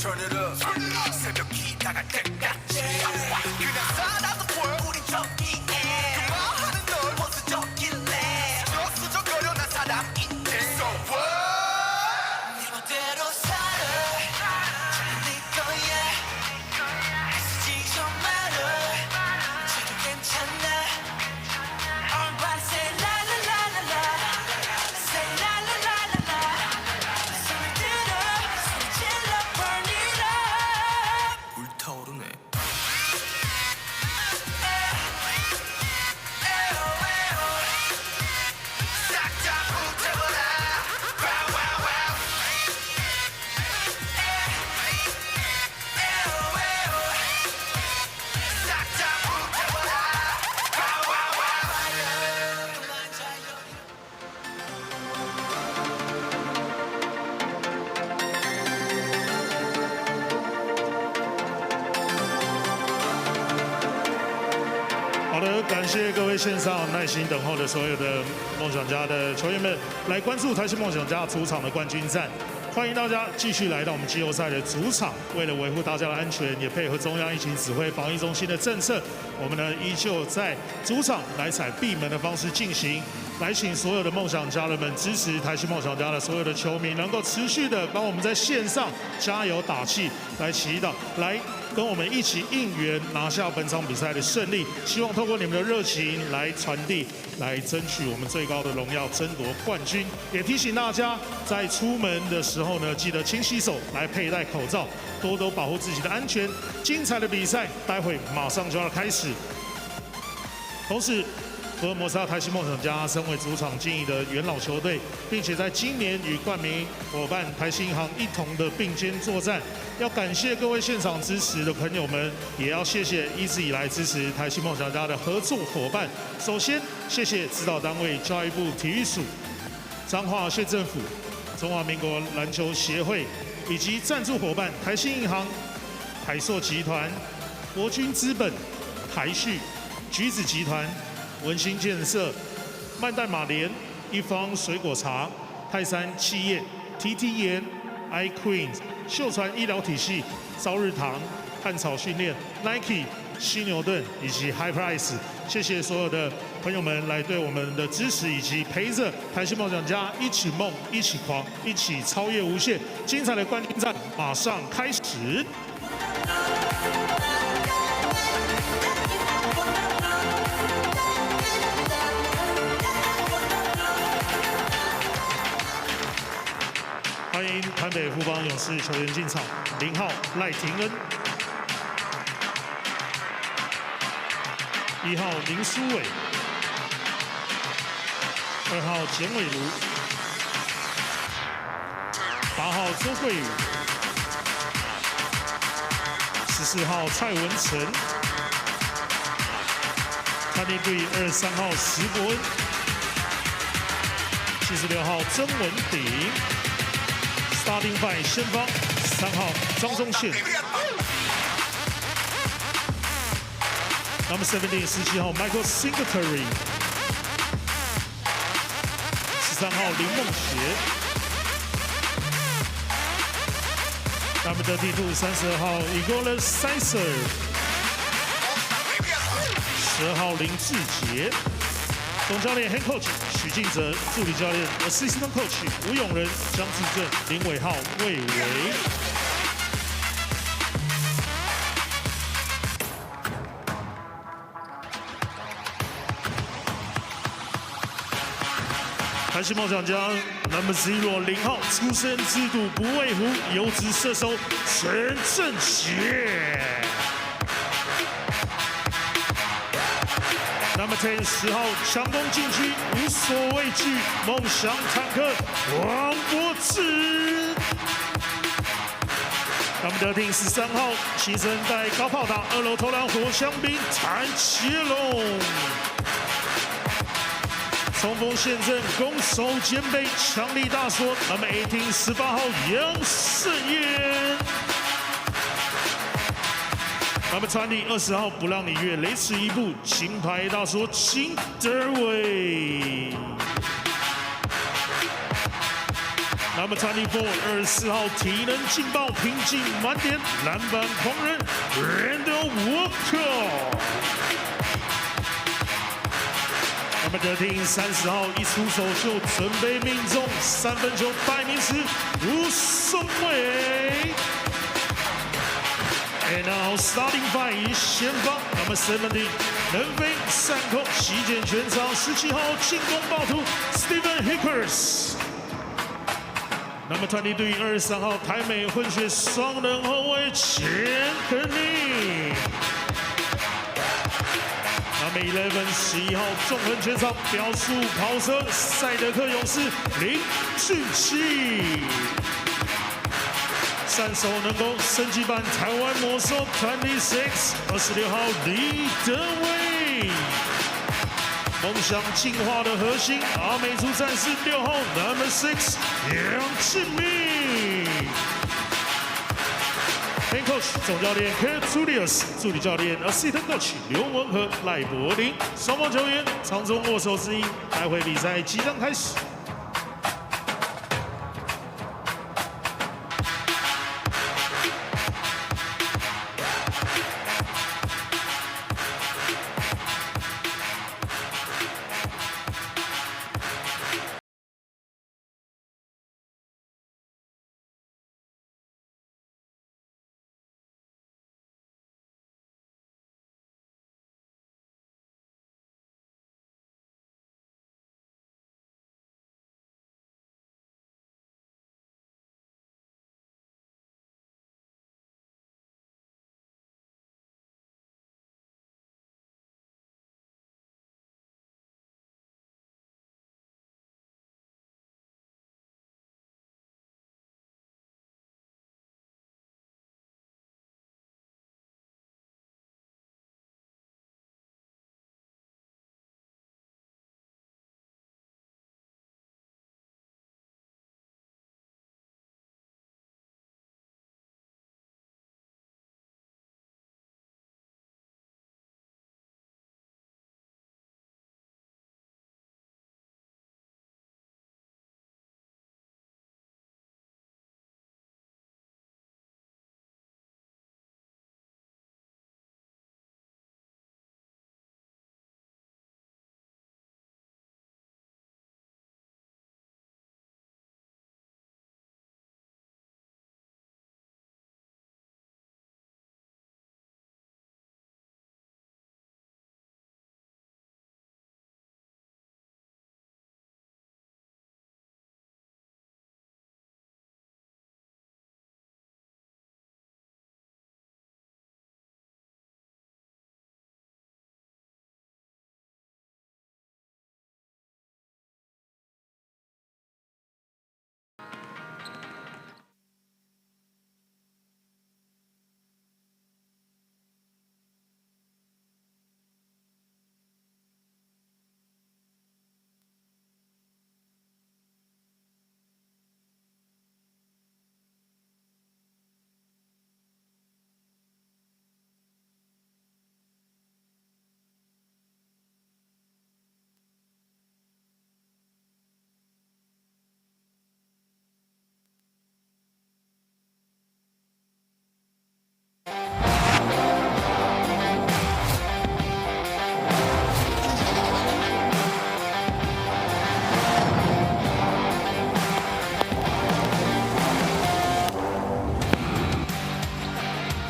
Turn it up. 새벽이 나갈 때까지. 그냥 사나운 월 우린 저기에. 그만하는 널 원수적일래. 수적거려 난 사람인데. So what? 네 멋대로 살아. 네 거야. 애쓰지 좀 말아. 저도 괜찮아. Everybody say la la la la la. Say la la la la la. 소리 들어. 소리 질러 burn it up. 불타오르네. 싹 다 불태워라. Wow wow wow. 싹 다 불태워라. Wow wow wow. 그만 자요.好的，感谢各位线上耐心等候的所有的梦想家的球员们，来关注台新梦想家主场的冠军战。欢迎大家继续来到我们季后赛的主场。为了维护大家的安全，也配合中央疫情指挥防疫中心的政策，我们呢依旧在主场来采闭门的方式进行。来请所有的梦想家人们支持台新梦想家的所有的球迷，能够持续的帮我们在线上加油打气，来祈祷，来跟我们一起应援，拿下本场比赛的胜利。希望透过你们的热情来传递，来争取我们最高的荣耀，争夺冠军。也提醒大家，在出门的时候呢，记得勤洗手，来佩戴口罩，多多保护自己的安全。精彩的比赛，待会马上就要开始。同时，佛摩萨台新梦想家身为主场经营的元老球队，并且在今年与冠名伙伴台新银行一同的并肩作战。要感谢各位现场支持的朋友们，也要谢谢一直以来支持台新梦想家的合作伙伴。首先，谢谢指导单位教育部体育署、彰化县政府、中华民国篮球协会，以及赞助伙伴台新银行、台塑集团、国军资本、台旭、橘子集团、文心建设、曼代玛莲、一方水果茶、泰山企业、TT 盐、iQueen、秀传医疗体系、朝日堂、汉草训练、Nike、犀牛顿以及 High Price， 谢谢所有的朋友们来对我们的支持，以及陪着台新梦想家一起梦、一起狂、一起超越无限。精彩的冠军战马上开始。欢迎台北富邦勇士球员进场，0号赖廷恩，1号林书伟，2号简伟如，8号周桂宇，14号蔡文成，23号石伯恩，76号曾文鼎。Starting five 先发3号张宗宪 ，Number 17 17号 Michael Singletary， 13号林梦协 ，Number 32 32号 Igor Sizer， 12号林志杰。总教练 Head Coach 许晋哲，助理教练 Assistant Coach 吴永仁、江志正、林伟浩、魏维。台新梦想家 Number 0号，出身制度不畏虎，优质射手陈正杰。Number 10 10号强攻禁区，无所畏惧，梦想坦克王柏芝。他们的第13号新生代高炮打2楼投篮火枪兵谭杰龙，冲锋陷阵，攻守兼备，强力大锁。他们 18号杨胜彦，他们传递20号不让你越，雷池一步，金牌大锁金德伟。 他们传递 24号体能劲爆，拼劲满点，篮板狂人 Randall Walker。他们的听30号一出手就准备命中3分球，百名时吴松伟。And now starting five 以前锋，他们70能飞3扣，席卷全场。17号进攻暴徒 Steven Hickers。 那么团体对于23号台美混血双人后卫钱肯尼，那么11号纵横全场标速跑车赛德克勇士林俊熙，3手能攻升级版台湾魔兽26号李德威。 梦想进化的核心，阿美族战士6号 Number 6杨志明 ，Head Coach 总教练 K. Julius， 助理教练 Assistant Coach 刘文和、赖柏林，双方球员场中握手致意。待会比赛即将开始。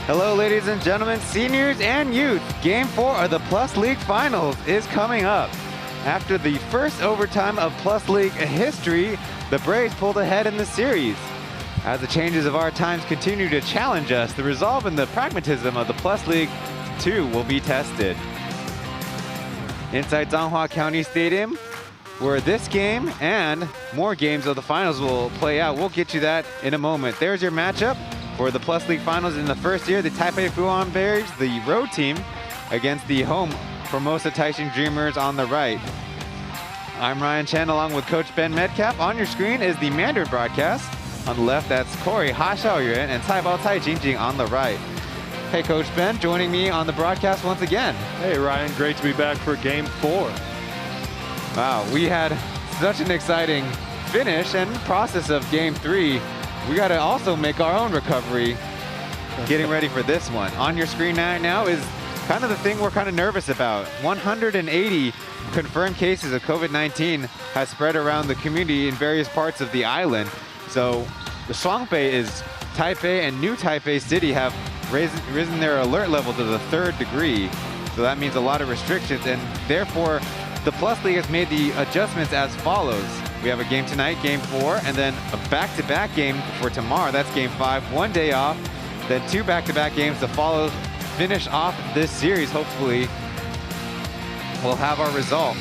Hello, ladies and gentlemen, seniors and youth. Game 4 of the Plus League Finals is coming up. After the first overtime of Plus League history, the Braves pulled ahead in the series. As the changes of our times continue to challenge us, the resolve and the pragmatism of the Plus League 2 will be tested. Inside Zhanghua County Stadium, where this game and more games of the finals will play out. We'll get you that in a moment. There's your matchup. for the Plus League Finals in the first year. The Taipei Fubon Bears, the road team, against the home Formosa Taishin Dreamers on the right. I'm Ryan Chen along with Coach Ben Metcalf. On your screen is the Mandarin broadcast. On the left, that's Corey Ha Xiaoyuan and Cai Jingjing on the right. Hey, Coach Ben, joining me on the broadcast once again. Hey, Ryan, great to be back for Game 4. Wow, we had such an exciting finish and process of Game 3. We got to also make our own recovery getting ready for this one. On your screen now is kind of the thing we're kind of nervous about. 180 confirmed cases of COVID-19 has spread around the community in various parts of the island. So the Shuangbai is Taipei and New Taipei City have risen their alert level to the 3rd degree. So that means a lot of restrictions, and therefore the Plus League has made the adjustments as follows. We have a game tonight, Game 4, and then a back-to-back game for tomorrow. That's Game 5, 1 day off, then 2 back-to-back games to follow, finish off this series. Hopefully we'll have our result.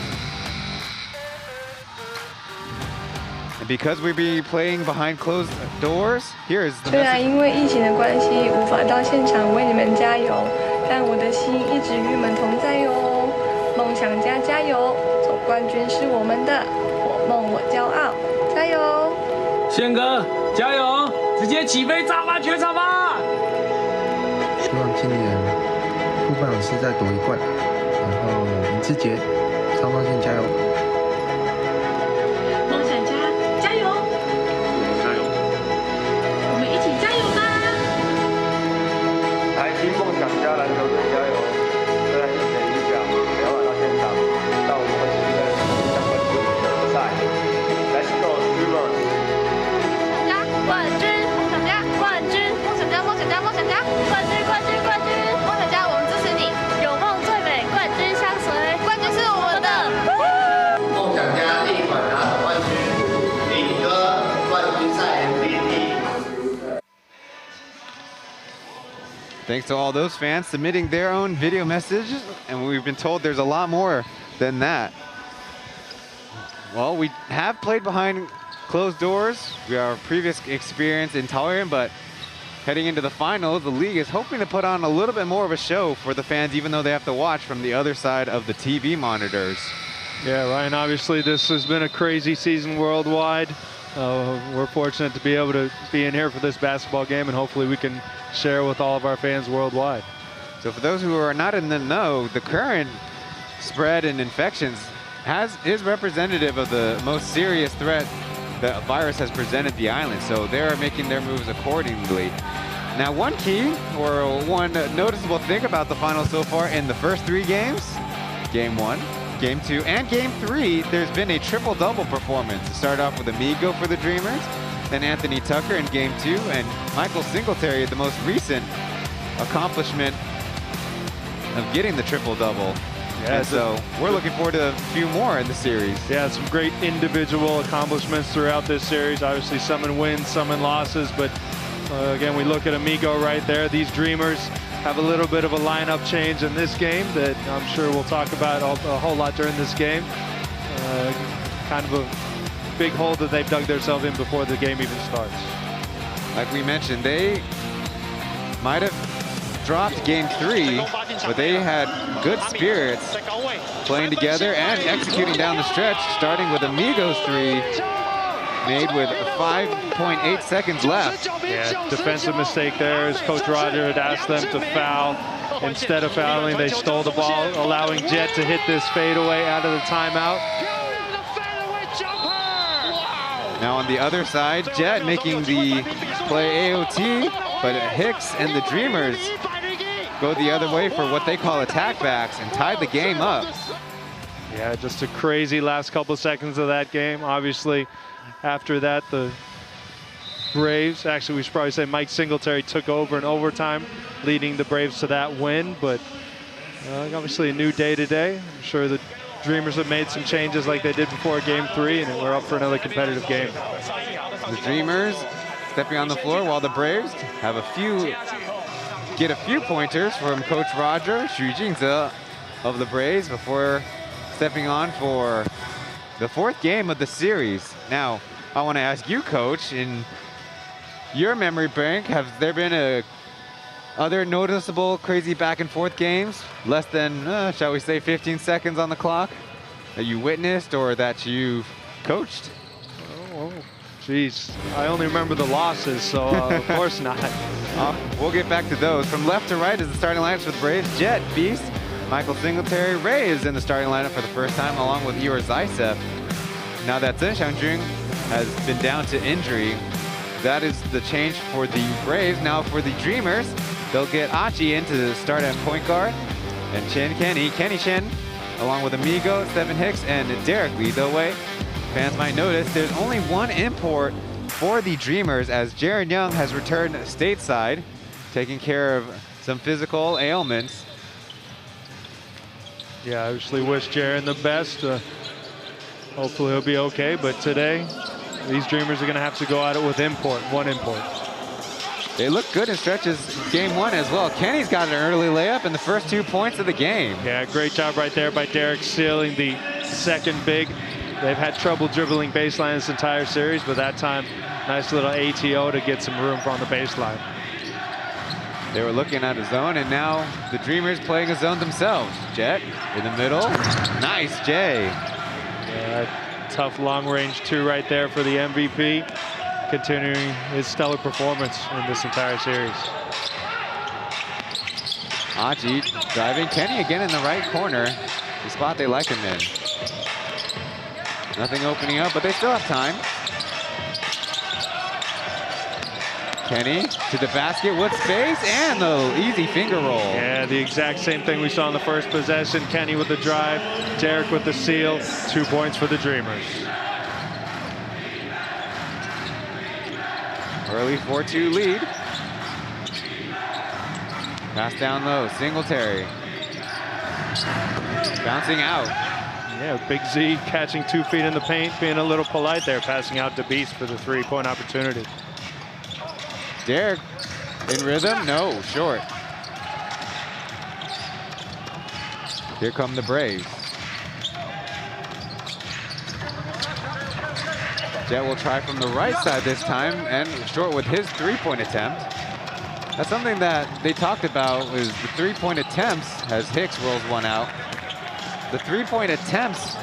And because we'll be playing behind closed doors, here's the 虽然 message. 因为疫情的关系无法到现场为你们加油，但我的心一直与你们同在哟。梦想家加油，总冠军是我们的，我梦我骄傲，加油！宪哥，加油！直接起飞炸翻全场吧！希望今年副班长是再夺一冠，然后林志杰、张道宪加油！梦想家加油！加油！我们一起加油吧！台新梦想家篮球队加油！虽然疫情影响没办法到现场，但我们会期待相关的比赛。Let's go Dreamers！ 家冠军，梦想家冠军，梦想家梦想家梦想家冠军冠军冠军，梦想家我们支持你，有梦最美，冠军相随，冠军是我们的。梦想家力管拿总冠军，领歌冠军赛 MVP。 Thanks to all those fans submitting their own video messages, and we've been told there's a lot more than that. Well, we have played behind closed doors. We have our previous experience in Taoyuan, but heading into the finals, the league is hoping to put on a little bit more of a show for the fans, even though they have to watch from the other side of the TV monitors. Yeah, Ryan, obviously this has been a crazy season worldwide. We're fortunate to be able to be in here for this basketball game, and hopefully we can share with all of our fans worldwide. So for those who are not in the know, the current spread in infections is representative of the most serious threat the virus has presented the island. So they're making their moves accordingly. Now, one key or one noticeable thing about the finals so far in the first 3 games, Game 1, Game 2, and Game 3, there's been a triple-double performance. To start off with Amigo for the Dreamers, then Anthony Tucker in Game 2, and Michael Singletary, the most recent accomplishment of getting the triple-double. Yeah, and so we're looking forward to a few more in the series. Yeah, some great individual accomplishments throughout this series. Obviously some in wins, some in losses, but again, we look at Amigo right there. These Dreamers have a little bit of a lineup change in this game that I'm sure we'll talk about a whole lot during this game. Kind of a big hole that they've dug themselves in before the game even starts. Like we mentioned, they might have dropped Game 3, but they had good spirits playing together and executing down the stretch, starting with Amigo's 3, made with 5.8 seconds left. Yeah, defensive mistake there as Coach Roger had asked them to foul. Instead of fouling, they stole the ball, allowing Jet to hit this fadeaway out of the timeout. Now on the other side, Jet making the play AOT, but Hicks and the Dreamers go the other way for what they call attack backs and tied the game up. Yeah, just a crazy last couple of seconds of that game. Obviously, after that, the Braves, actually we should probably say Mike Singletary took over in overtime, leading the Braves to that win, but obviously a new day today. I'm sure the Dreamers have made some changes like they did before Game 3, and we're up for another competitive game. The Dreamers stepping on the floor while the Braves have get a few pointers from Coach Roger, Xu Jingze of the Braves before stepping on for the 4th game of the series. Now, I want to ask you, Coach, in your memory bank, have there been other noticeable crazy back and forth games, less than, shall we say, 15 seconds on the clock, that you witnessed or that you coached? Oh, geez. I only remember the losses, so of course not. We'll get back to those. From left to right is the starting lineups for the Braves. Jet, Beast, Michael Singletary. Ray is in the starting lineup for the first time, along with Igor Zaisev. Now that Chen Xiangjun has been down to injury, that is the change for the Braves. Now for the Dreamers, they'll get Achi in to start at point guard, and Kenny Chen, along with Amigo, Stephen Hicks, and Derek lead the way. Fans might notice there's only one import for the Dreamers, as Jaron Young has returned stateside, taking care of some physical ailments. Yeah, I actually wish Jaron the best. Hopefully he'll be okay, but today, these Dreamers are gonna have to go at it with one import. They look good in stretches game one as well. Kenny's got an early layup in the first 2 points of the game. Yeah, great job right there by Derek sealing the second big. They've had trouble dribbling baseline this entire series, but that time, nice little ATO to get some room on the baseline. They were looking at a zone, and now the Dreamers playing a zone themselves. Jet in the middle. Nice, Jay. Yeah, tough long-range 2 right there for the MVP, continuing his stellar performance in this entire series. Achi driving. Kenny again in the right corner, the spot they like him in. Nothing opening up, but they still have time. Kenny to the basket with space and the easy finger roll. Yeah, the exact same thing we saw in the first possession. Kenny with the drive, Derek with the seal. 2 points for the Dreamers. Early 4-2 lead. Pass down low, Singletary. Bouncing out. Yeah, Big Z catching 2 feet in the paint, being a little polite there, passing out to Beast for the 3-point opportunity. Derek in rhythm, no, short. Here come the Braves. Jet will try from the right side this time, and short with his 3-point attempt. That's something that they talked about, was the 3-point attempts as Hicks rolls one out. The 3-point attempts,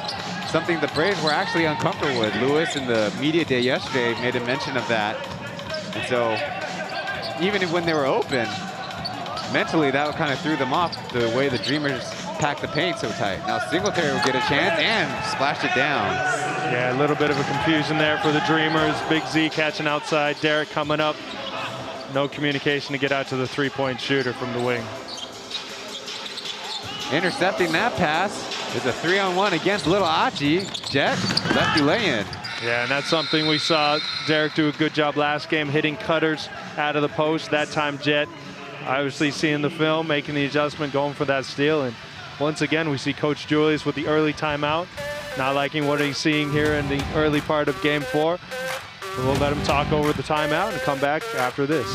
something the Braves were actually uncomfortable with. Lewis in the media day yesterday made a mention of that. And so even when they were open, mentally that kind of threw them off, the way the Dreamers packed the paint so tight. Now Singletary will get a chance and splashed it down. Yeah, a little bit of a confusion there for the Dreamers. Big Z catching outside, Derek coming up. No communication to get out to the 3-point shooter from the wing. Intercepting that pass is a 3-on-1 against Little Achi. Jet, lefty lay-in. Yeah, and that's something we saw Derek do a good job last game, hitting cutters out of the post. That time Jet, obviously seeing the film, making the adjustment, going for that steal. And once again, we see Coach Julius with the early timeout, not liking what he's seeing here in the early part of game 4. We'll let him talk over the timeout and come back after this.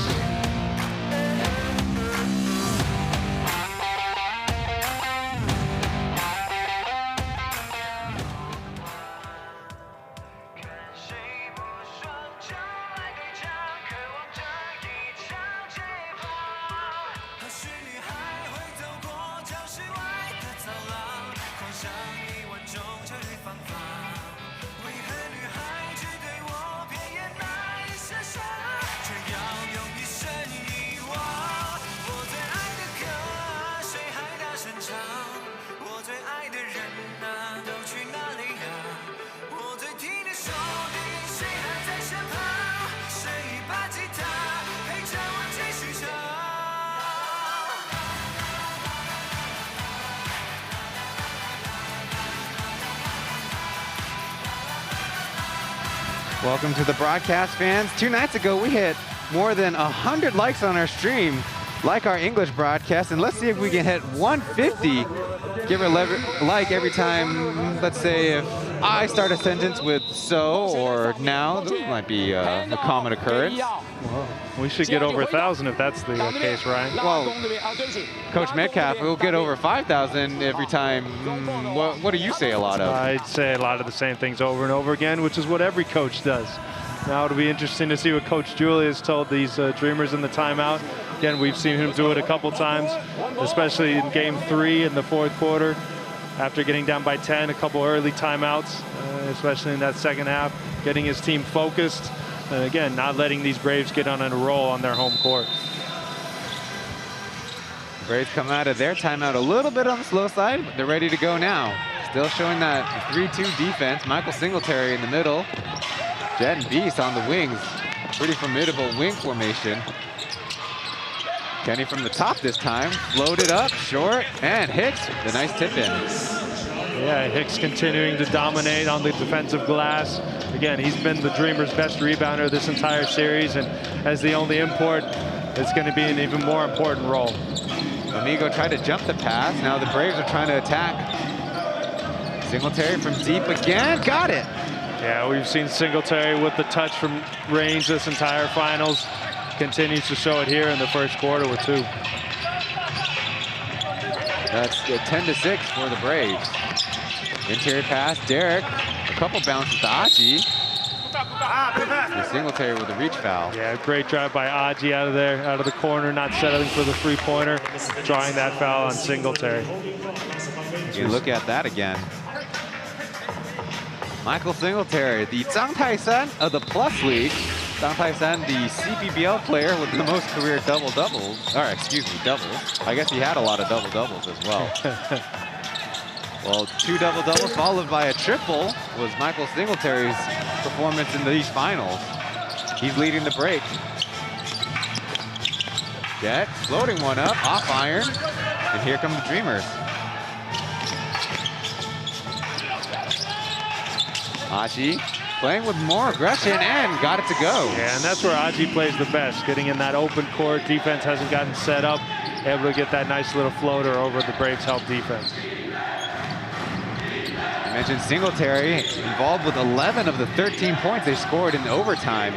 Welcome to the broadcast, fans. 2 nights ago, we hit more than 100 likes on our stream, like our English broadcast, and let's see if we can hit 150. Give a like every time, let's say if I start a sentence with so or now. This might be a common occurrence. Well, we should get over 1,000 if that's the case, Ryan. Well, Coach Metcalf, we'll get over 5,000 every time. What do you say a lot of? I'd say a lot of the same things over and over again, which is what every coach does. Now it'll be interesting to see what Coach Julius told these Dreamers in the timeout. Again, we've seen him do it a couple times, especially in Game 3 in the fourth quarter. After getting down by 10, a couple early timeouts, especially in that second half, getting his team focused. And again, not letting these Braves get on a roll on their home court. Braves come out of their timeout a little bit on the slow side, but they're ready to go now. Still showing that 3-2 defense. Michael Singletary in the middle. Jet and Beast on the wings. Pretty formidable wing formation. Kenny from the top this time. Floated up, short, and Hicks, the nice tip in. Yeah, Hicks continuing to dominate on the defensive glass. Again, he's been the Dreamers' best rebounder this entire series, and as the only import, it's going to be an even more important role. Amigo tried to jump the pass. Now the Braves are trying to attack. Singletary from deep again. Got it. Yeah, we've seen Singletary with the touch from range this entire finals. Continues to show it here in the first quarter with 2. That's 10-6 for the Braves. Interior pass, Derek. A couple bounces to Aji. And Singletary with a reach foul. Yeah, great drive by Aji out of there, out of the corner, not settling for the three-pointer, drawing that foul on Singletary. You look at that again. Michael Singletary, the Zhang Taishan of the Plus League. Zhang Taishan, the CPBL player with the most career double-doubles. Or, excuse me, doubles. I guess he had a lot of double-doubles as well. Well, 2 double-doubles followed by a triple was Michael Singletary's performance in these finals. He's leading the break. Jet floating one up, off iron. And here come the Dreamers. Aji playing with more aggression and got it to go. Yeah, and that's where Aji plays the best, getting in that open court. Defense hasn't gotten set up, able to get that nice little floater over the Braves' help defense. I mentioned Singletary involved with 11 of the 13 points they scored in overtime,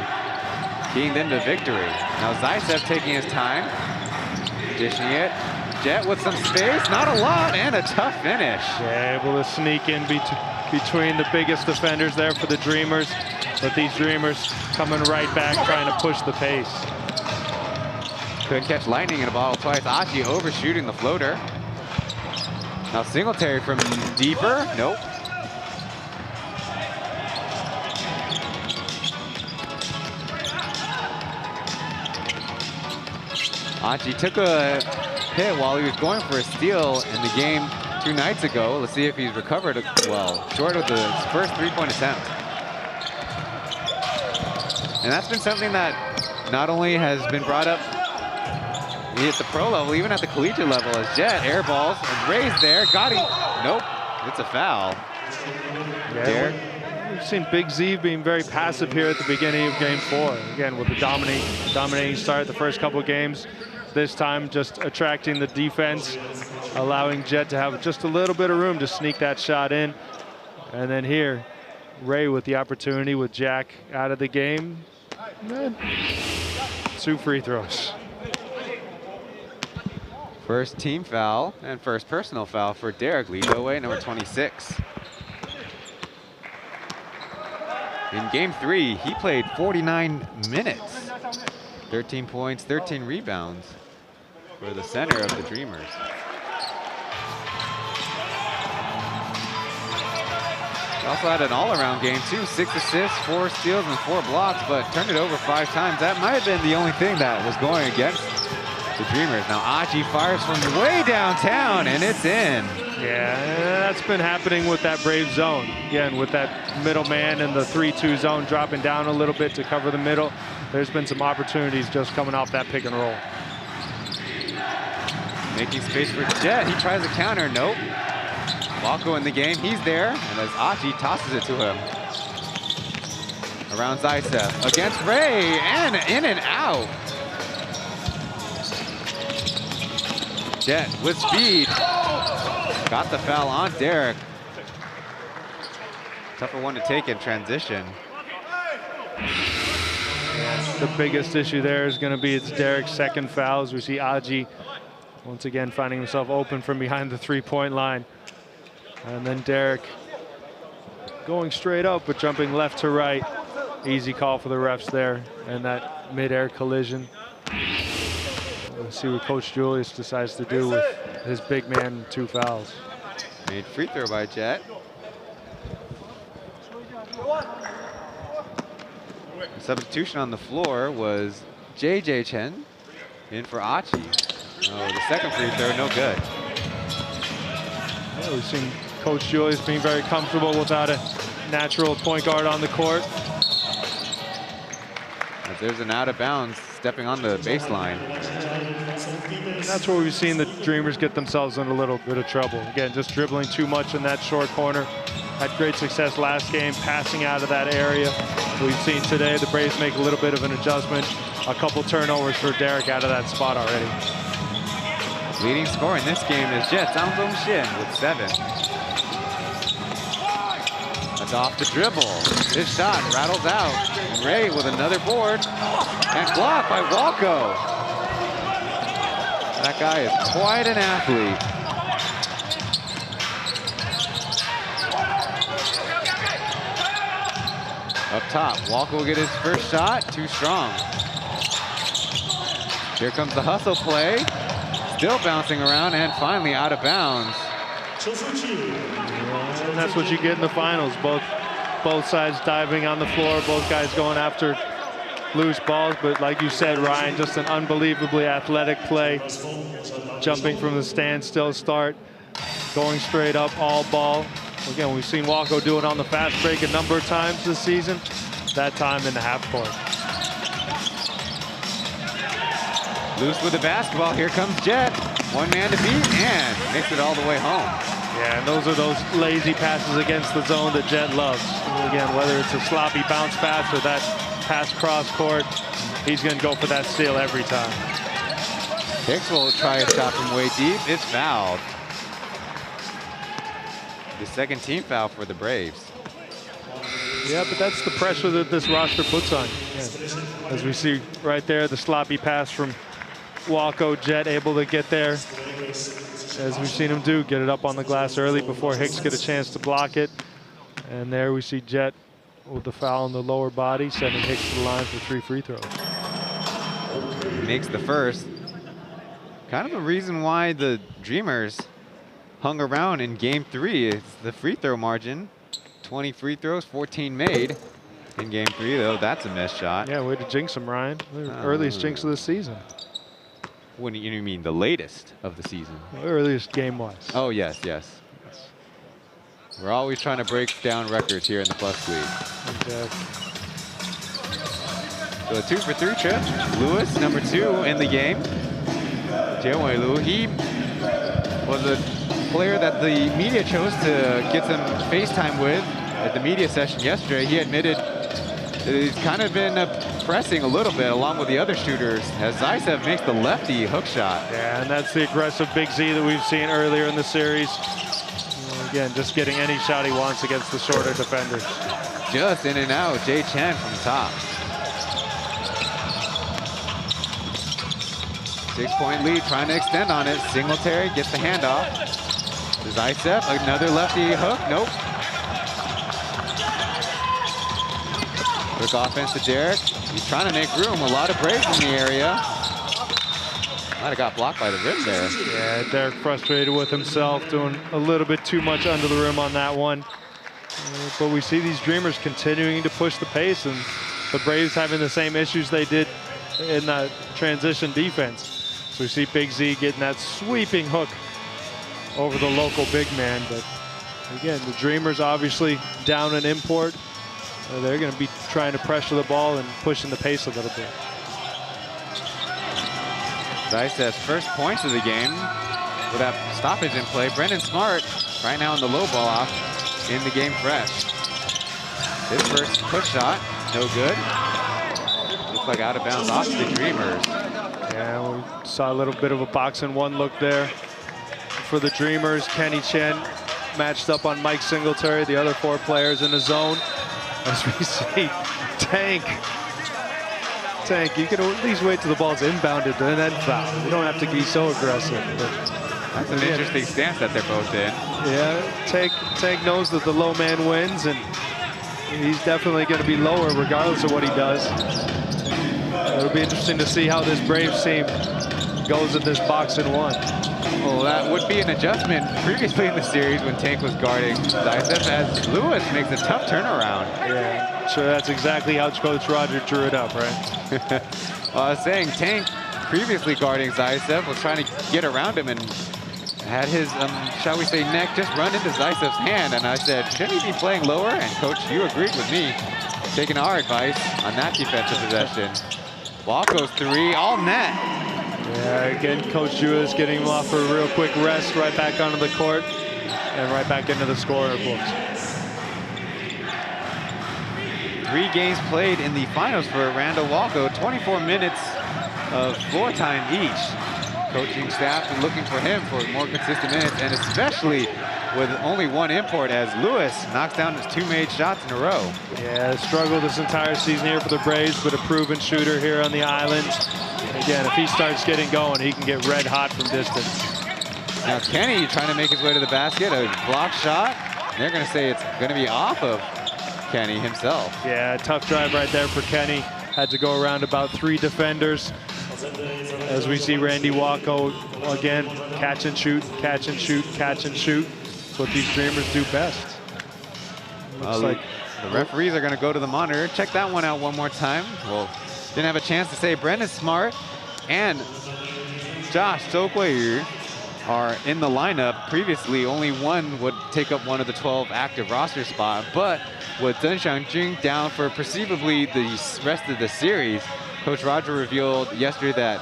getting them to victory. Now Zaitsev taking his time, dishing it. Jet with some space, not a lot, and a tough finish. Yeah, able to sneak in between the biggest defenders there for the Dreamers, but these Dreamers coming right back, trying to push the pace. Couldn't catch lightning in a bottle twice. Aji overshooting the floater. Now Singletary from deeper, nope. Aji took a hit while he was going for a steal in the game 2 nights ago. Let's see if he's recovered well. Short of the first 3-point attempt. And that's been something that not only has been brought up at the pro level, even at the collegiate level, as Jet airballs and raised there. Got him. Nope. It's a foul. Yeah, Derek. we've seen Big Z being very passive here at the beginning of Game 4. Again, with the dominating start the first couple of games. This time just attracting the defense, allowing Jet to have just a little bit of room to sneak that shot in. And then here, Ray with the opportunity with Jack out of the game. 2 free throws. First team foul and first personal foul for Derek, lead away, number 26. In Game 3, he played 49 minutes. 13 points, 13 rebounds for the center of the Dreamers. He also had an all-around game too, 6 assists, 4 steals, and 4 blocks, but turned it over 5 times. That might have been the only thing that was going against the Dreamers. Now Aji fires from way downtown, and it's in. Yeah, that's been happening with that Brave zone. Again, with that middle man and the 3-2 zone dropping down a little bit to cover the middle. There's been some opportunities just coming off that pick and roll. Making space for Jet, he tries a counter, nope. Walko in the game, he's there, and as Aji tosses it to him. Around Zaitsev, against Ray, and in and out. Jet with speed. Got the foul on Derek. Tougher one to take in transition. The biggest issue there is going to be it's Derek's second foul, as we see Aji once again finding himself open from behind the 3-point line. And then Derek going straight up, but jumping left to right. Easy call for the refs there, and that mid-air collision. We'll see what Coach Julius decides to do with his big man, 2 fouls. Made free throw by Jet. The substitution on the floor was JJ Chen in for Achi. Oh, the second free throw, no good. Yeah, we've seen Coach Julius being very comfortable without a natural point guard on the court. As there's an out of bounds stepping on the baseline. And that's where we've seen the Dreamers get themselves in a little bit of trouble. Again, just dribbling too much in that short corner. Had great success last game, passing out of that area. We've seen today the Braves make a little bit of an adjustment. A couple turnovers for Derek out of that spot already. Leading scorer in this game is Jet Zhang Zhongxian with 7. That's off the dribble. This shot rattles out. Ray with another board. And blocked by Walco. That guy is quite an athlete. Up top, Walco will get his first shot. Too strong. Here comes the hustle play. Still bouncing around and finally out of bounds. And that's what you get in the finals. Both sides diving on the floor, both guys going after loose balls. But like you said, Ryan, just an unbelievably athletic play. Jumping from the standstill start, going straight up, all ball. Again, we've seen Walco do it on the fast break a number of times this season. That time in the half court. Loose with the basketball. Here comes Jet. One man to beat and makes it all the way home. Yeah, and those are those lazy passes against the zone that Jet loves. Again, whether it's a sloppy bounce pass or that pass cross court, he's going to go for that steal every time. Hicks will try a shot from way deep. It's fouled. The second team foul for the Braves. Yeah, but that's the pressure that this roster puts on. Yeah. As we see right there, the sloppy pass from Walco. Jet able to get there, as we've seen him do, get it up on the glass early before Hicks get a chance to block it. And there we see Jet with the foul in the lower body, sending Hicks to the line for 3 free throws. Makes the first. Kind of the reason why the Dreamers hung around in game 3 is the free throw margin. 20 free throws, 14 made in game 3, though. That's a missed shot. Yeah, way to jinx him, Ryan. The earliest jinx of the season. What do you mean, the latest of the season? The earliest game-wise. Oh, yes, yes. We're always trying to break down records here in the Plus League. Exactly. So a 2 for 3 trip. Lewis, number 2 in the game. Jianwei Liu, he was a player that the media chose to get some FaceTime with at the media session yesterday. He admitted that he's kind of been pressing a little bit along with the other shooters as Zaisev makes the lefty hook shot. Yeah, and that's the aggressive Big Z that we've seen earlier in the series. Again, just getting any shot he wants against the shorter defenders. Just in and out, Jay Chen from top. 6-point lead, trying to extend on it. Singletary gets the handoff. Zaisev, another lefty hook, nope. Quick offense to Derek. He's trying to make room, a lot of Braves in the area. Might have got blocked by the rim there. Yeah, Derek frustrated with himself, doing a little bit too much under the rim on that one. But we see these Dreamers continuing to push the pace, and the Braves having the same issues they did in that transition defense. So we see Big Z getting that sweeping hook over the local big man. But again, the Dreamers obviously down an import. They're going to be trying to pressure the ball and pushing the pace a little bit. Zaisev's first points of the game with that stoppage in play. Brendan Smart right now in the low ball off in the game fresh. His first push shot, no good. Looks like out of bounds off the Dreamers. Yeah, we saw a little bit of a box-and-one look there for the Dreamers. Kenny Chen matched up on Mike Singletary, the other 4 players in the zone. As we see Tank, you can at least wait till the ball's inbounded and then foul. You don't have to be so aggressive. That's an interesting stance that they're both in. Yeah, Tank knows that the low man wins, and he's definitely going to be lower regardless of what he does. It'll be interesting to see how this Braves team goes in this box and one. Well, that would be an adjustment previously in the series when Tank was guarding Zaitsev, as Lewis makes a tough turnaround. Yeah, sure, that's exactly how Coach Roger drew it up, right? Well, I was saying Tank previously guarding Zaitsev was trying to get around him and had his, shall we say, neck just run into Zaitsev's hand. And I said, shouldn't he be playing lower? And Coach, you agreed with me, taking our advice on that defensive possession. Walko's three, all net. Yeah, again, Coach Jua is getting him off for a real quick rest, right back onto the court, and right back into the scorer books. 3 games played in the finals for Randall Walko, 24 minutes of floor time each. Coaching staff looking for him for more consistent minutes, and especially with only 1 import, as Lewis knocks down his 2 made shots in a row. Yeah, struggled this entire season here for the Braves, but a proven shooter here on the island. Again, if he starts getting going, he can get red hot from distance. Now Kenny trying to make his way to the basket, a block shot. They're going to say it's going to be off of Kenny himself. Yeah, tough drive right there for Kenny. Had to go around about 3 defenders. As we see Randy Walko again, catch and shoot, catch and shoot, catch and shoot. That's what these Dreamers do best. Looks like the referees are going to go to the monitor. Check that one out one more time. Well, didn't have a chance to say Brendan Smart and Josh Sokwayu are in the lineup. Previously, only one would take up one of the 12 active roster spot, but with Zheng Xiangjun down for perceivably the rest of the series, Coach Roger revealed yesterday that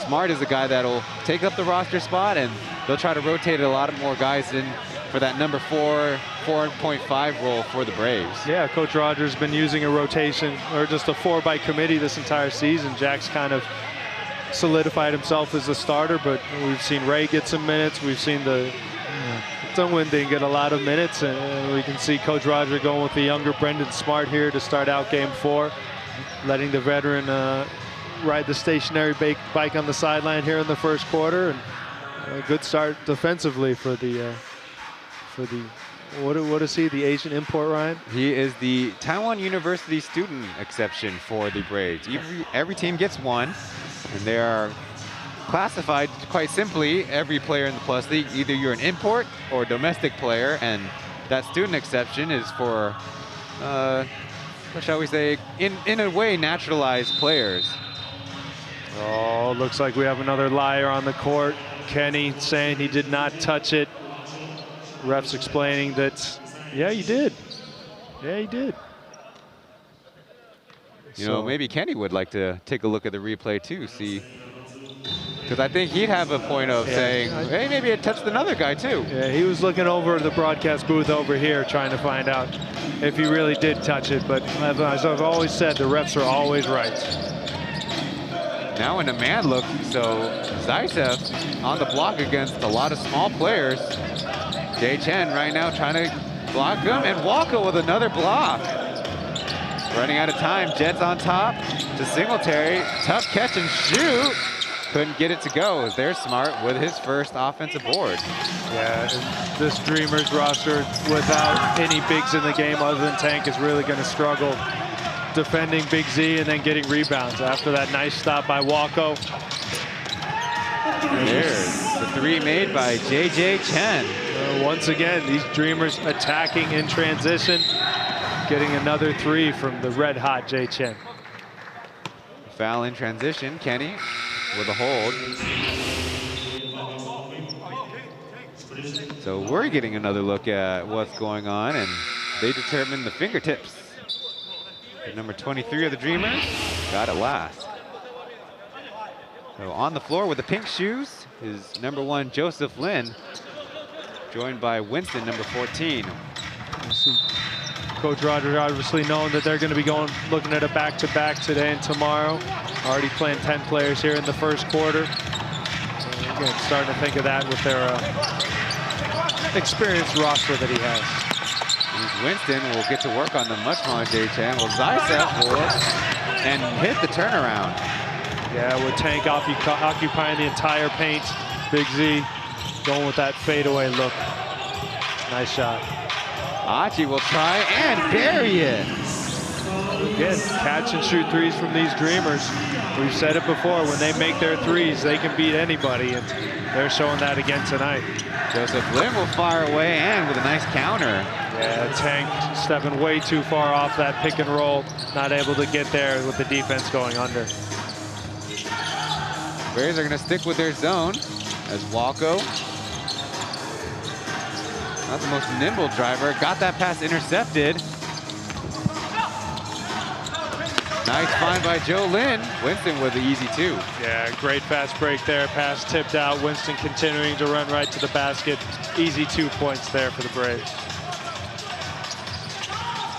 Smart is the guy that'll take up the roster spot, and they'll try to rotate a lot more guys in for that number 4.5 role for the Braves. Yeah, Coach Roger's been using a rotation, or just a 4 by committee this entire season. Jack's kind of solidified himself as a starter, but we've seen Ray get some minutes. We've seen the Dungwin get a lot of minutes, and we can see Coach Roger going with the younger Brendan Smart here to start out game 4, letting the veteran ride the stationary bike on the sideline here in the first quarter, and a good start defensively for the what is he, the Asian import, Ryan? He is the Taiwan University student exception for the Braves. Every team gets one, and they are classified quite simply, every player in the Plus League, either you're an import or a domestic player, and that student exception is for, what shall we say, in a way, naturalized players. Oh, looks like we have another liar on the court. Kenny saying he did not touch it. Refs explaining that, yeah, you did. Yeah, he did. You know, maybe Kenny would like to take a look at the replay too, see. Because I think he'd have a point of saying, hey, maybe it touched another guy too. Yeah, he was looking over the broadcast booth over here trying to find out if he really did touch it. But as I've always said, the refs are always right. Now in a man look, so Zaitsev on the block against a lot of small players. Chen right now trying to block him, and Walko with another block. Running out of time, Jed's on top to Singletary. Tough catch and shoot. Couldn't get it to go. There's Smart with his first offensive board. Yeah, this Dreamers roster without any bigs in the game other than Tank is really going to struggle defending Big Z and then getting rebounds after that nice stop by Walko. There's the 3 made by Chen. Once again, these Dreamers attacking in transition, getting another 3 from the red hot Chen. Foul in transition, Kenny with a hold. So we're getting another look at what's going on, and they determine the fingertips. Number 23 of the Dreamers got it last. So on the floor with the pink shoes is number 1 Joseph Lin, joined by Winston, number 14. Coach Roger obviously knowing that they're going to be looking at a back-to-back today and tomorrow. Already playing 10 players here in the first quarter. Again, starting to think of that with their experienced roster that he has. Winston will get to work on the much smaller Chen. Well, Zaitsev will and hit the turnaround. Yeah, with Tank occupying the entire paint. Big Z going with that fadeaway look. Nice shot. Achi will try and bury it. Again, catch and shoot threes from these Dreamers. We've said it before, when they make their threes, they can beat anybody, and they're showing that again tonight. Joseph Lin will fire away and with a nice counter. Yeah, Tank stepping way too far off that pick and roll, not able to get there with the defense going under. Braves are going to stick with their zone as Walko, not the most nimble driver, got that pass intercepted. Nice find by Joe Lin. Winston with the easy 2. Yeah, great fast break there. Pass tipped out. Winston continuing to run right to the basket. Easy 2 points there for the Braves.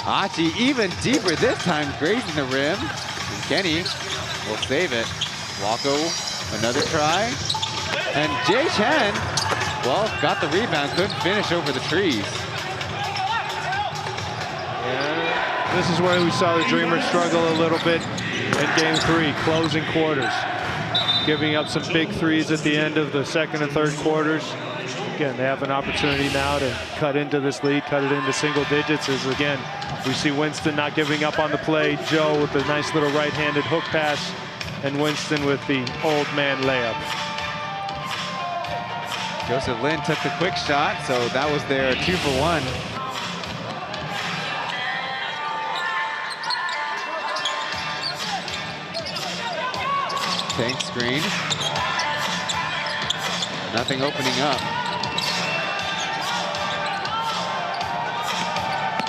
Achi even deeper this time, grazing the rim. And Kenny will save it. Walko, another try. And Jay Chen, well, got the rebound, couldn't finish over the trees. This is where we saw the Dreamers struggle a little bit in Game 3, closing quarters. Giving up some big threes at the end of the second and third quarters. Again, they have an opportunity now to cut into this lead, cut it into single digits. As again, we see Winston not giving up on the play. Joe with a nice little right-handed hook pass, and Winston with the old man layup. Joseph Lin took the quick shot, so that was their 2 for 1. Tank screen. Nothing opening up.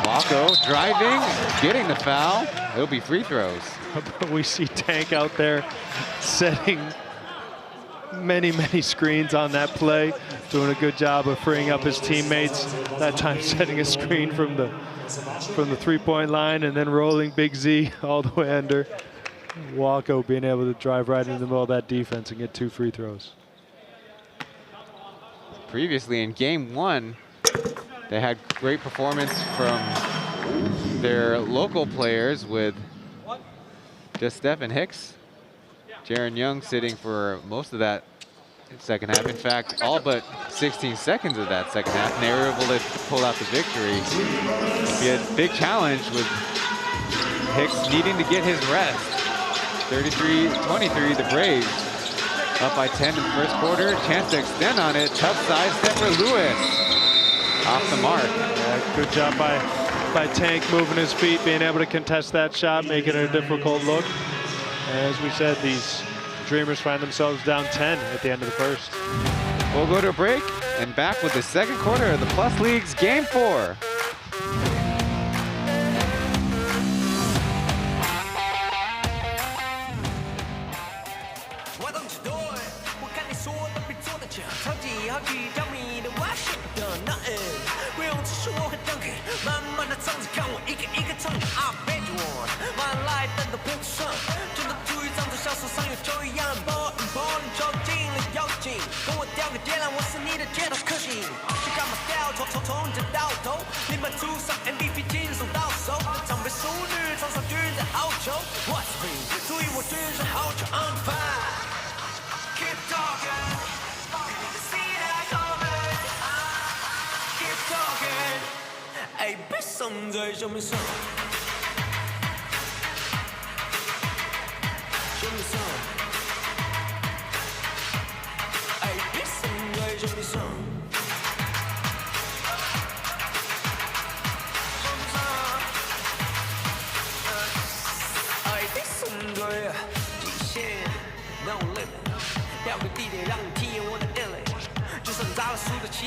Walko driving, getting the foul. It'll be free throws. We see Tank out there setting many screens on that play, doing a good job of freeing up his teammates. That time setting a screen from the 3-point line and then rolling Big Z all the way under. Walko being able to drive right into the middle of that defense and get 2 free throws. Previously in Game 1, they had great performance from their local players with just Stephen Hicks. Jaron Young sitting for most of that second half. In fact, all but 16 seconds of that second half, and they were able to pull out the victory. It'll be a big challenge with Hicks needing to get his rest. 33-23, the Braves up by 10 in the first quarter. Chance to extend on it. Tough side step for Lewis. Off the mark. Yeah, good job by Tank moving his feet, being able to contest that shot, making it a difficult look. As we said, these Dreamers find themselves down 10 at the end of the first. We'll go to a break and back with the second quarter of the Plus League's Game 4.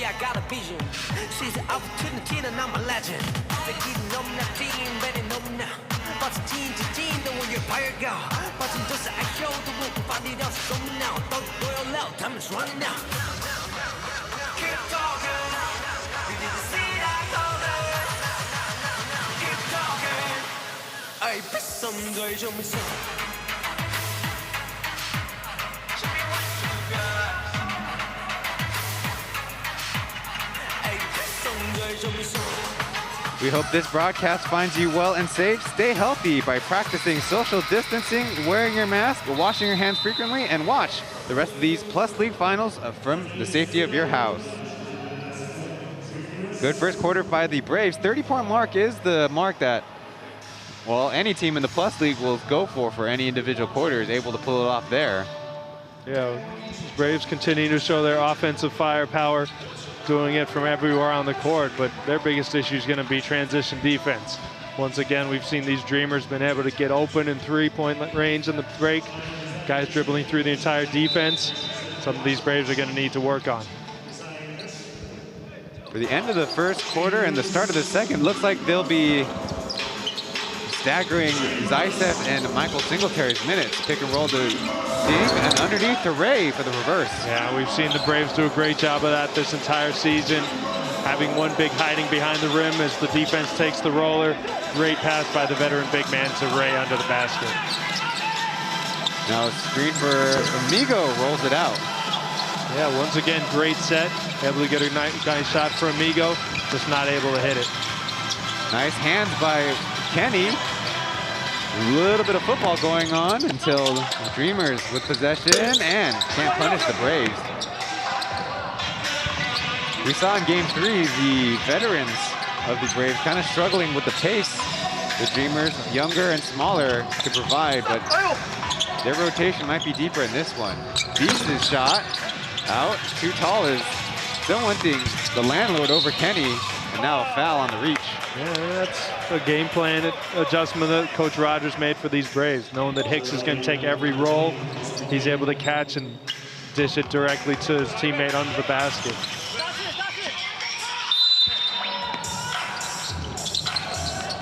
I got a vision. She's the opportunity and I'm a legend. They didn't know me, team, better know me now. But the team, the one you're fired, go. But in just I show the world to find it out. So now, don't go loud, time is running now. Keep talking. You didn't see that coming. Keep talking. I bet someday show me some. We hope this broadcast finds you well and safe. Stay healthy by practicing social distancing, wearing your mask, washing your hands frequently, and watch the rest of these Plus League finals from the safety of your house. Good first quarter by the Braves. 30-point mark is the mark that, well, any team in the Plus League will go for any individual quarter is able to pull it off there. Yeah, Braves continue to show their offensive firepower, doing it from everywhere on the court, but their biggest issue is going to be transition defense. Once again, we've seen these Dreamers been able to get open in three-point range in the break. Guys dribbling through the entire defense. Some of these Braves are going to need to work on. For the end of the first quarter and the start of the second, looks like they'll be staggering Zaitsev and Michael Singletary's minutes. Pick and roll to Ding and underneath to Ray for the reverse. Yeah, we've seen the Braves do a great job of that this entire season. Having one big hiding behind the rim as the defense takes the roller. Great pass by the veteran big man to Ray under the basket. Now a screen for Amigo, rolls it out. Yeah, once again, great set. Able to get a nice shot for Amigo, just not able to hit it. Nice hands by Kenny. A little bit of football going on until the Dreamers with possession and can't punish the Braves. We saw in game 3 the veterans of the Braves kind of struggling with the pace. The Dreamers, younger and smaller, could provide, but their rotation might be deeper in this one. Beast's shot out, too tall is still wanting the landlord over Kenny, and now a foul on the reach. Yeah, that's a game plan adjustment that Coach Rogers made for these Braves, knowing that Hicks is going to take every roll. He's able to catch and dish it directly to his teammate under the basket.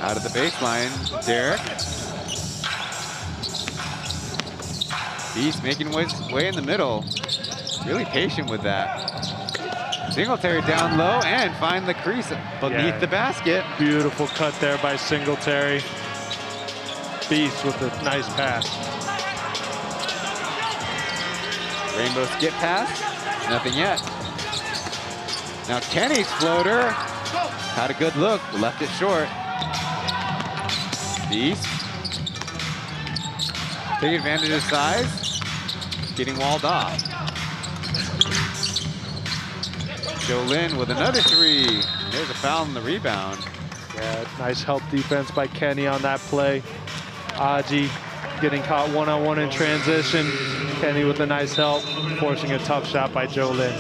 Out of the baseline, Derek. Beast making his way in the middle. Really patient with that. Singletary down low and find the crease beneath the basket. Beautiful cut there by Singletary. Beast with a nice pass. Rainbow skip pass, nothing yet. Now Kenny's floater, had a good look, left it short. Beast, take advantage of size, getting walled off. Jolin with another three. There's a foul on the rebound. Yeah, nice help defense by Kenny on that play. Aji getting caught one-on-one in transition. Kenny with a nice help, forcing a tough shot by Jolin.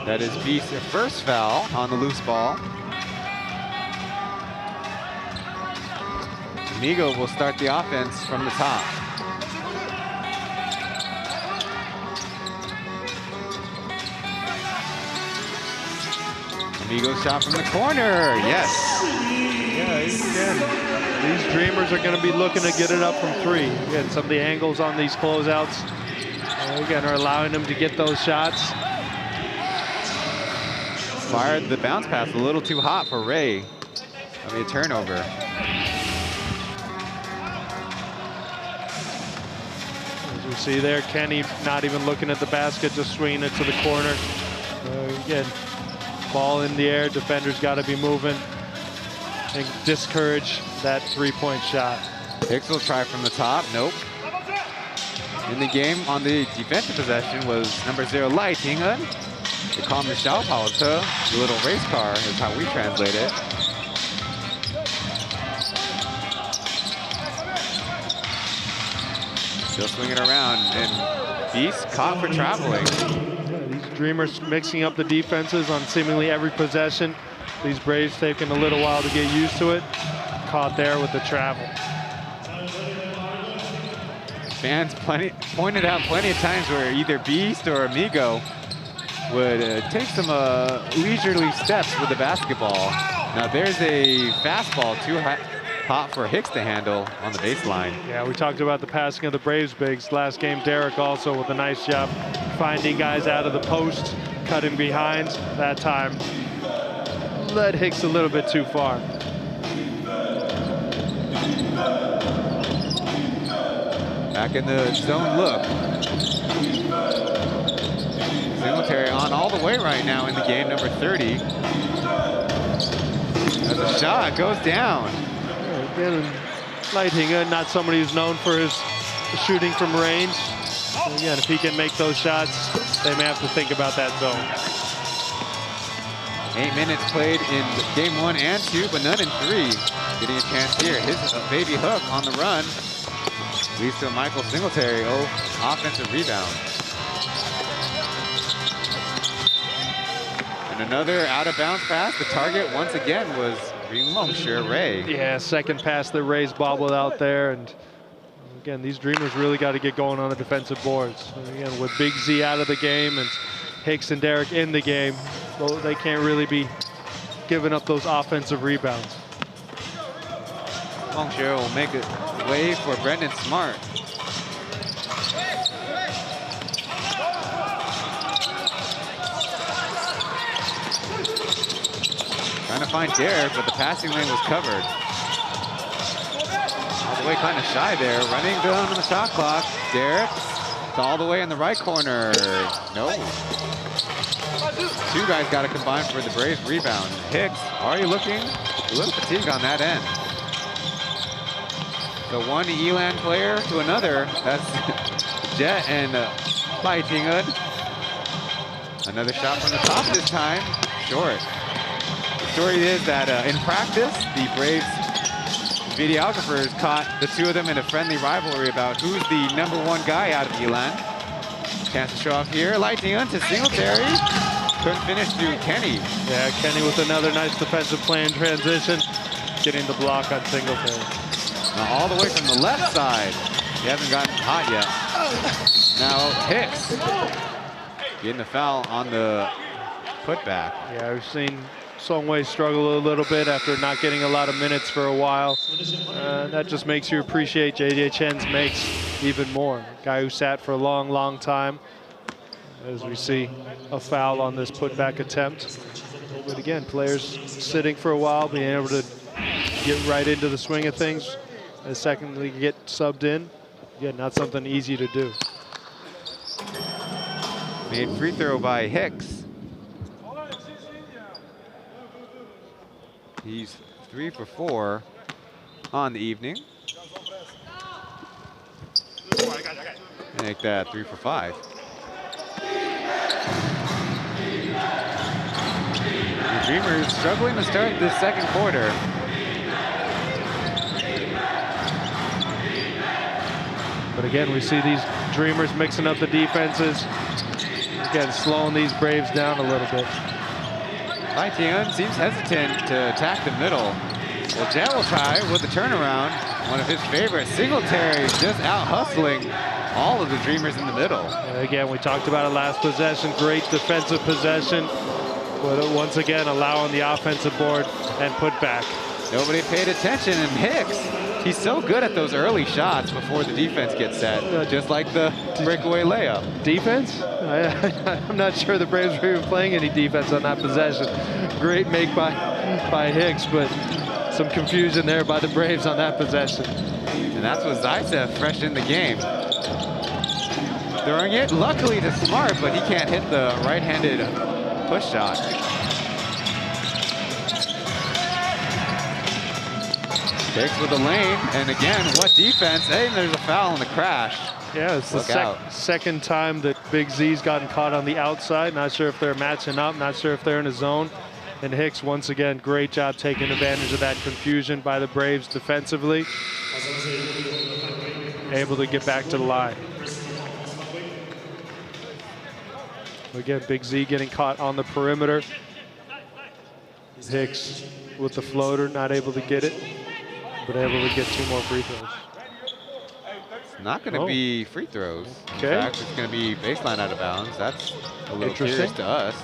That is Beast's first foul on the loose ball. Amigo will start the offense from the top. Amigo shot from the corner, yes. Yeah, again, these Dreamers are going to be looking to get it up from three. Again, some of the angles on these closeouts, again, are allowing them to get those shots. Fired the bounce pass a little too hot for Ray. That'll be a turnover. As we see there, Kenny not even looking at the basket, just swinging it to the corner. Again, ball in the air, defenders got to be moving and discourage that three-point shot. Hicks will try from the top, nope. In the game on the defensive possession was number 0, Lai Tingan. They call him the Xiao Pao Ce, the little race car is how we translate it. Still swinging around, and Beast caught for traveling. Yeah, these Dreamers mixing up the defenses on seemingly every possession. These Braves taking a little while to get used to it. Caught there with the travel. Fans pointed out plenty of times where either Beast or Amigo would take some leisurely steps with the basketball. Now there's a fastball too hot for Hicks to handle on the baseline. Yeah, we talked about the passing of the Braves bigs. Last game, Derek also with a nice job finding guys out of the post, cutting behind. That time, led Hicks a little bit too far. Back in the zone look. Singletary on all the way right now in the game, number 30. As a shot goes down. Again, Lightinga, not somebody who's known for his shooting from range. Again, if he can make those shots, they may have to think about that zone. 8 minutes played in game 1 and 2, but none in 3. Getting a chance here. His baby hook on the run leads to a Michael Singletary offensive rebound. And another out of bounds pass. The target once again was Ray. Yeah, second pass that Ray's bobbled out there. And again, these Dreamers really got to get going on the defensive boards. And again, with Big Z out of the game and Hicks and Derek in the game, well, they can't really be giving up those offensive rebounds. Longshore will make it way for Brendan Smart. Trying to find Derek, but the passing lane was covered. All the way kind of shy there, running down on the shot clock. Derek, it's all the way in the right corner. No. 2 guys got to combine for the Braves rebound. Hicks already looking a little fatigued on that end. So one Elan player to another. That's Jet and Fighting Hood. Another shot from the top this time. Short. The story is that in practice, the Braves videographers caught the 2 of them in a friendly rivalry about who's the #1 guy out of Elan. Chance to show off here. Lightning on to Singletary. Couldn't finish through Kenny. Yeah, Kenny with another nice defensive play in transition. Getting the block on Singletary. Now all the way from the left side. He hasn't gotten hot yet. Now Hicks getting the foul on the putback. Yeah, we've seen Songwei struggle a little bit after not getting a lot of minutes for a while. That just makes you appreciate J.J. Chen's makes even more. Guy who sat for a long, long time. As we see a foul on this putback attempt. But again, players sitting for a while, being able to get right into the swing of things. And secondly, get subbed in. Again, not something easy to do. Made free throw by Hicks. He's 3 for 4 on the evening. Make that 3 for 5. The Dreamers struggling to start this second quarter. But again, we see these Dreamers mixing up the defenses. Again, slowing these Braves down a little bit. Tian seems hesitant to attack the middle. Well, Jet will try with the turnaround. One of his favorites. Singletary just out hustling all of the Dreamers in the middle. And again, we talked about it last possession. Great defensive possession. But once again, allowing the offensive board and put back. Nobody paid attention, and Hicks, he's so good at those early shots before the defense gets set, just like the breakaway layup. Defense? I'm not sure the Braves were even playing any defense on that possession. Great make by Hicks, but some confusion there by the Braves on that possession. And that's what Zaitsev fresh in the game. Throwing it, luckily to Smart, but he can't hit the right-handed push shot. Hicks with the lane, and again, what defense? Hey, there's a foul on the crash. Yeah, it's the second time that Big Z's gotten caught on the outside. Not sure if they're matching up, not sure if they're in a zone. And Hicks, once again, great job taking advantage of that confusion by the Braves defensively. Able to get back to the line. Again, Big Z getting caught on the perimeter. Hicks with the floater, not able to get it, but able to get 2 more free throws. It's not going to be free throws. Okay. In fact, it's going to be baseline out of bounds. That's a little curious to us.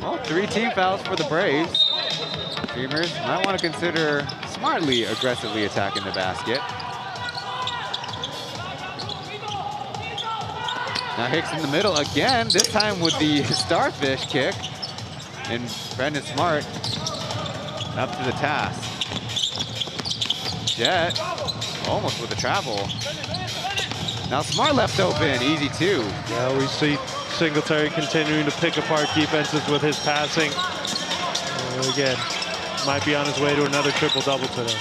Well, 3 team fouls for the Braves. Dreamers might want to consider smartly aggressively attacking the basket. Now Hicks in the middle again, this time with the starfish kick. And Brendan Smart up to the task. Jet almost with a travel. Now Smart left open, easy 2. Yeah, we see Singletary continuing to pick apart defenses with his passing. And again, might be on his way to another triple-double today.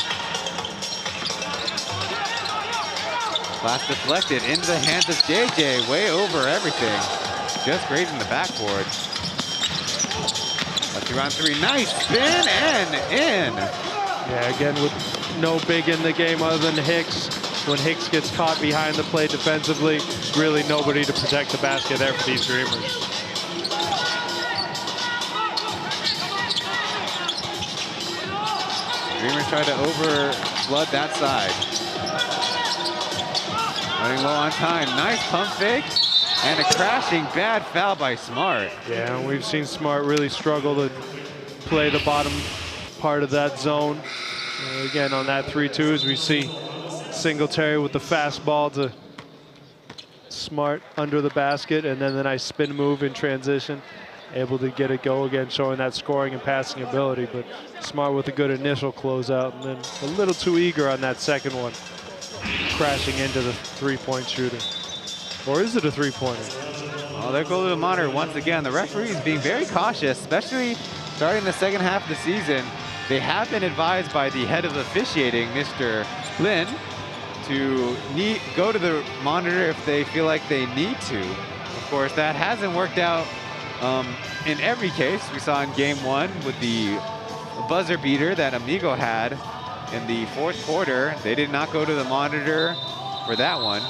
Pass deflected into the hands of JJ, way over everything. Just grazing the backboard. 2-on-3, nice spin and in. Yeah, again, with no big in the game other than Hicks. When Hicks gets caught behind the play defensively, really nobody to protect the basket there for these Dreamers. Dreamers try to over-flood that side. Running low on time, nice pump fake. And a crashing bad foul by Smart. Yeah, and we've seen Smart really struggle to play the bottom part of that zone. Again, on that 3-2, as we see Singletary with the fastball to Smart under the basket, and then the nice spin move in transition. Able to get it go again, showing that scoring and passing ability, but Smart with a good initial closeout, and then a little too eager on that second one, crashing into the three-point shooter. Or is it a three-pointer? Oh, there goes the monitor once again. The referees being very cautious, especially starting the second half of the season. They have been advised by the head of officiating, Mr. Lin, to go to the monitor if they feel like they need to. Of course, that hasn't worked out in every case. We saw in game 1 with the buzzer beater that Amigo had in the 4th quarter. They did not go to the monitor for that one.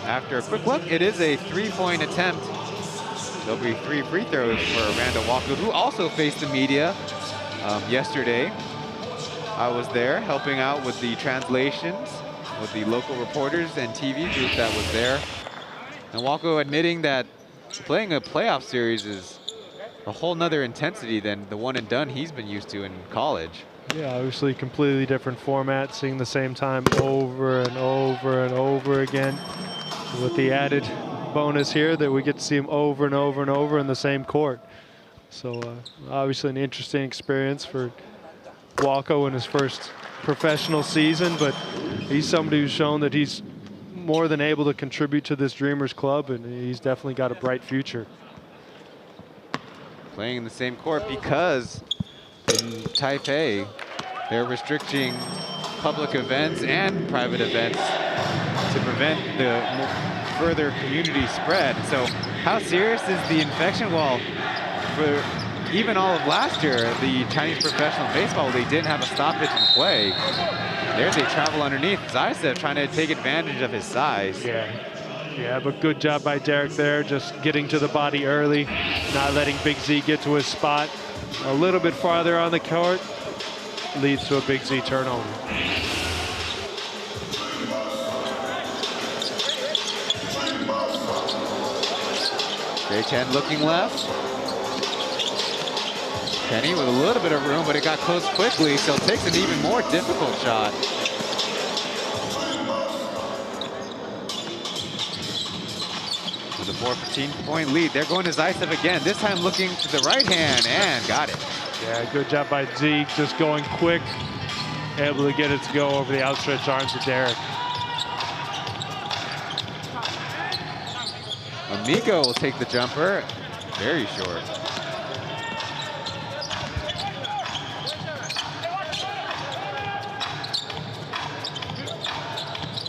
After a quick look, it is a 3-point attempt. There'll be 3 free throws for Randall Walker, who also faced the media yesterday. I was there helping out with the translations with the local reporters and TV group that was there. And Walker admitting that playing a playoff series is a whole nother intensity than the one and done he's been used to in college. Yeah, obviously completely different format, seeing the same time over and over and over again. With the added bonus here that we get to see him over and over and over in the same court. So obviously an interesting experience for Walko in his first professional season, but he's somebody who's shown that he's more than able to contribute to this Dreamers club, and he's definitely got a bright future. Playing in the same court because in Taipei, they're restricting public events and private events to prevent the further community spread. So how serious is the infection? Well, for even all of last year, the Chinese professional baseball, they didn't have a stoppage in play. There's a travel underneath. Zaisev trying to take advantage of his size. Yeah, but good job by Derek there, just getting to the body early, not letting Big Z get to his spot. A little bit farther on the court leads to a Big Z turnover. Chen looking left. Kenny with a little bit of room, but it got close quickly, so takes an even more difficult shot. With a 14-point lead, they're going to Zaisev again, this time looking to the right hand, and got it. Yeah, good job by Zeke, just going quick, able to get it to go over the outstretched arms of Derek. Amigo will take the jumper, very short.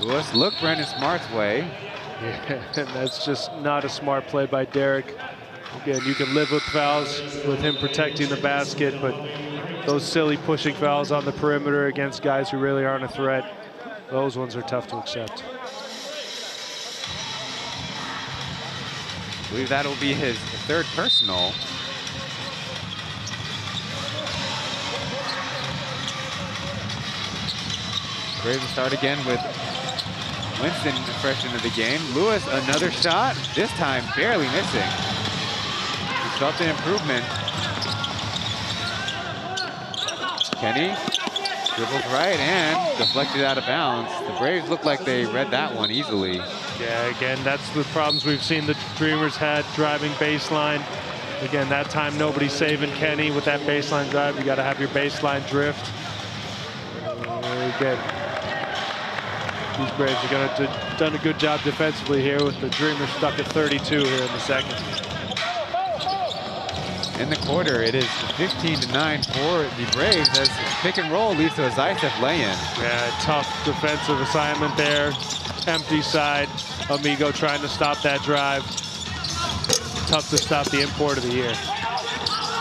Lewis, look Brendan Smart's way. Yeah, and that's just not a smart play by Derek. Again, you can live with fouls with him protecting the basket, but those silly pushing fouls on the perimeter against guys who really aren't a threat, those ones are tough to accept. I believe that'll be his 3rd personal. Braves start again with Winston fresh into the game. Lewis, another shot, this time barely missing. He felt an improvement. Kenny dribbles right and deflected out of bounds. The Braves look like they read that one easily. Yeah, again, that's the problems we've seen the Dreamers had driving baseline. Again, that time nobody's saving Kenny with that baseline drive. You got to have your baseline drift. Again, these Braves are going to have done a good job defensively here with the Dreamers stuck at 32 here in the second. In the quarter, it is 15-9 for the Braves as pick and roll leads to a Zaisev lay-in. Yeah, tough defensive assignment there. Empty side. Amigo trying to stop that drive. Tough to stop the import of the year.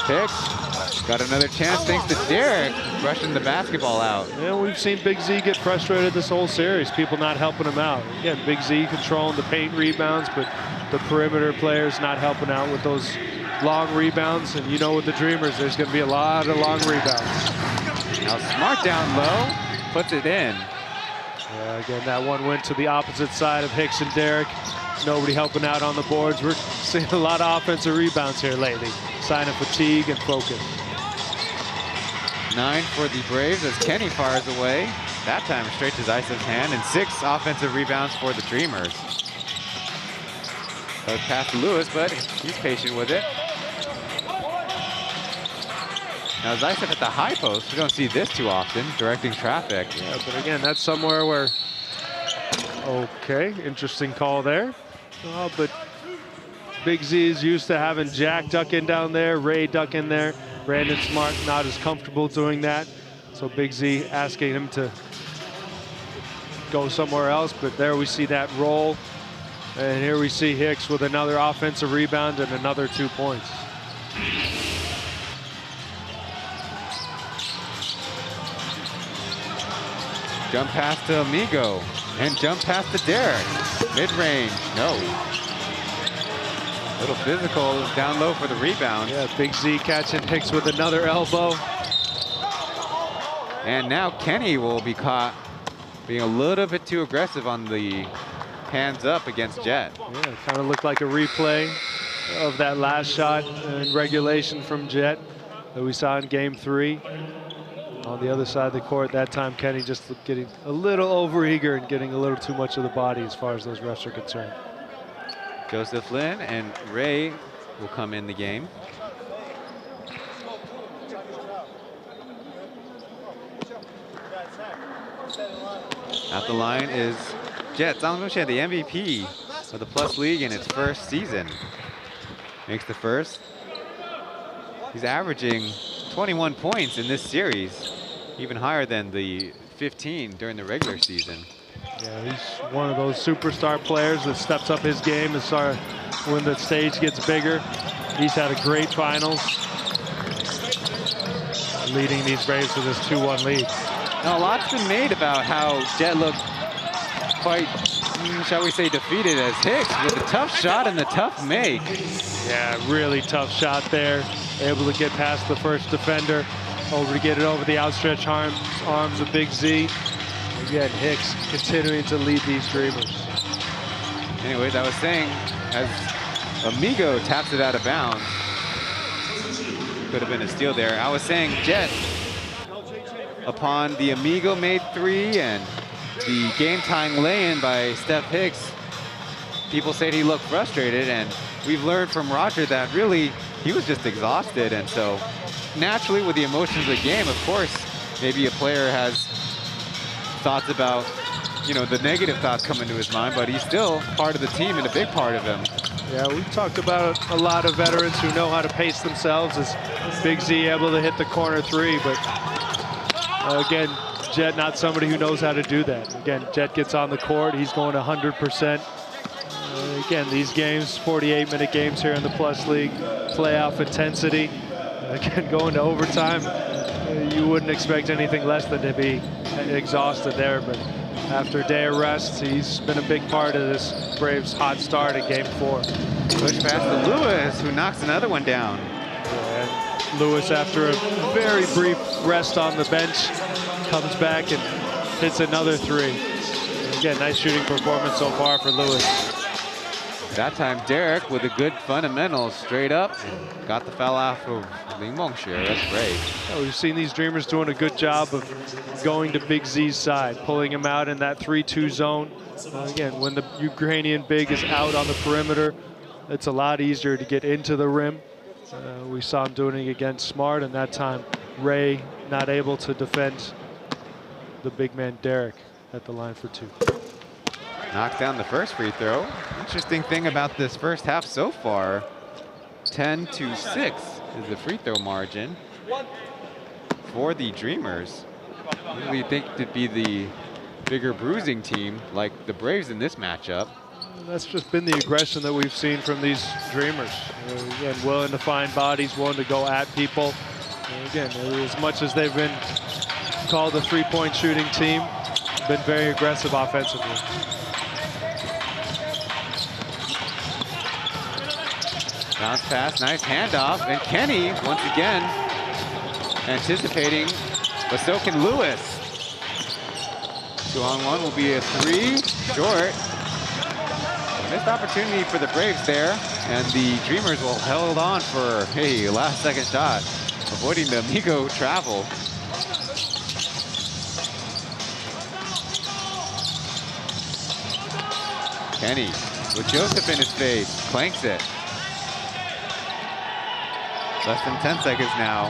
Hicks got another chance thanks to Derek rushing the basketball out. Yeah, we've seen Big Z get frustrated this whole series. People not helping him out. Again, Big Z controlling the paint rebounds, but the perimeter players not helping out with those long rebounds. And you know with the Dreamers, there's going to be a lot of long rebounds. Now Smart down low, puts it in. Yeah, again, that one went to the opposite side of Hicks and Derek. Nobody helping out on the boards. We're seeing a lot of offensive rebounds here lately. Sign of fatigue and focus. 9 for the Braves as Kenny fires away. That time straight to Zaisev's hand, and 6 offensive rebounds for the Dreamers. Goes past Lewis, but he's patient with it. Now Zaisev at the high post. We don't see this too often, directing traffic. Yeah, but again, that's somewhere where, okay, interesting call there. But Big Z is used to having Jack duck in down there, Ray duck in there. Brandon Smart not as comfortable doing that. So Big Z asking him to go somewhere else, but there we see that roll. And here we see Hicks with another offensive rebound and another 2 points. Jump pass to Amigo, and jump pass to Derek. Mid-range, no. Little physical down low for the rebound. Yeah, Big Z catching Hicks with another elbow. And now Kenny will be caught being a little bit too aggressive on the hands up against Jet. Yeah, kind of looked like a replay of that last shot in regulation from Jet that we saw in game 3. On the other side of the court, that time Kenny just getting a little overeager and getting a little too much of the body as far as those refs are concerned. Joseph Lin and Ray will come in the game. At the line is Jet Zhang Zhongxue, the MVP of the Plus League in its first season. Makes the first. He's averaging 21 points in this series, even higher than the 15 during the regular season. Yeah, he's one of those superstar players that steps up his game as far when the stage gets bigger. He's had a great finals, leading these Braves to this 2-1 lead. Now, a lot's been made about how Jet looked quite, shall we say, defeated as Hicks with a tough shot and the tough make. Yeah, really tough shot there. Able to get past the first defender, over to get it over the outstretched arms of Big Z. Again, Hicks continuing to lead these Dreamers. Anyways, I was saying, as Amigo taps it out of bounds, could have been a steal there. I was saying Jet, upon the Amigo made 3 and the game-tying lay-in by Steph Hicks, people said he looked frustrated, and we've learned from Roger that really he was just exhausted. And so naturally, with the emotions of the game, of course, maybe a player has thoughts about, you know, the negative thoughts come into his mind, but he's still part of the team and a big part of him. Yeah, we've talked about a lot of veterans who know how to pace themselves. As Big Z able to hit the corner 3, but again, Jet not somebody who knows how to do that. Again, Jet gets on the court, he's going 100%. Again, these games, 48-minute games here in the Plus League, playoff intensity. Again, going to overtime, you wouldn't expect anything less than to be exhausted there, but after a day of rest, he's been a big part of this Braves hot start in game 4. Push pass to Lewis, who knocks another one down. And Lewis, after a very brief rest on the bench, comes back and hits another 3. Again, nice shooting performance so far for Lewis. That time, Derek with a good fundamentals, straight up, got the foul off of Ling Mengxue. That's great. Yeah, we've seen these Dreamers doing a good job of going to Big Z's side, pulling him out in that 3-2 zone. Again, when the Ukrainian big is out on the perimeter, it's a lot easier to get into the rim. We saw him doing it against Smart, and that time Ray not able to defend the big man Derek at the line for 2. Knocks down the first free throw. Interesting thing about this first half so far, 10-6 is the free throw margin for the Dreamers. Usually think to be the bigger bruising team like the Braves in this matchup. That's just been the aggression that we've seen from these Dreamers. Again, willing to find bodies, willing to go at people. And again, as much as they've been called a three-point shooting team, been very aggressive offensively. Bounce pass, nice handoff, and Kenny, once again, anticipating, but so can Lewis. 2-on-1 will be a 3, short. Missed opportunity for the Braves there, and the Dreamers will hold on for a last-second shot, avoiding the Amigo travel. Kenny with Joseph in his face, clanks it. Less than 10 seconds now.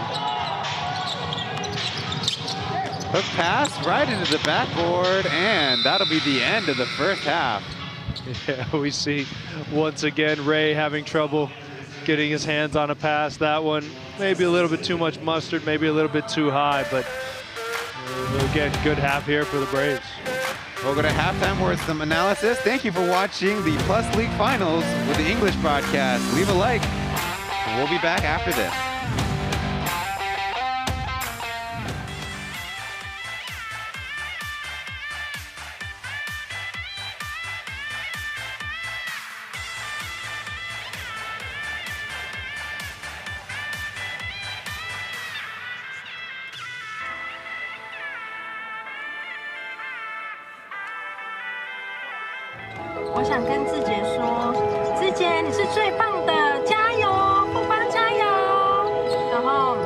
Hook pass right into the backboard, and that'll be the end of the first half. Yeah, we see once again Ray having trouble getting his hands on a pass. That one maybe a little bit too much mustard, maybe a little bit too high, but again, good half here for the Braves. We'll go to halftime with some analysis. Thank you for watching the Plus League Finals with the English broadcast. Leave a like, and we'll be back after this.我想跟志杰说，志杰你是最棒的，加油，富邦加油！然后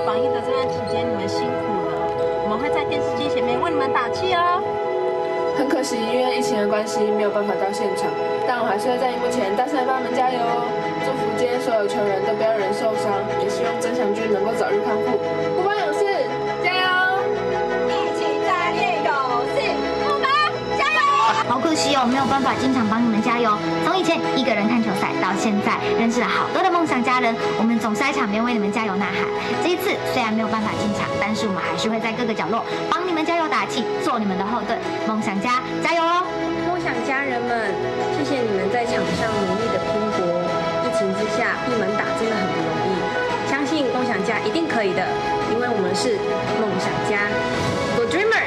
防疫的这段期间你们辛苦了，我们会在电视机前面为你们打气哦。很可惜，因为疫情的关系没有办法到现场，但我还是会在荧幕前大声帮他们加油哦！祝福今天所有球员都不要有人受伤，也希望曾祥军能够早日康复。富邦勇士加油！一起再练勇士，富邦加油！好可惜哦，没有办法经常帮你们加油。从以前一个人看球赛到现在，认识了好多的梦想家人，我们总是在场边为你们加油呐喊。这一次虽然没有办法进场，但是我们还是会在各个角落帮你们加油打气，做你们的后盾。梦想家加油哦！梦想家人们，谢谢你们在场上努力的拼搏。疫情之下闭门打真的很不容易，相信梦想家一定可以的，因为我们是梦想家 ，Go Dreamers！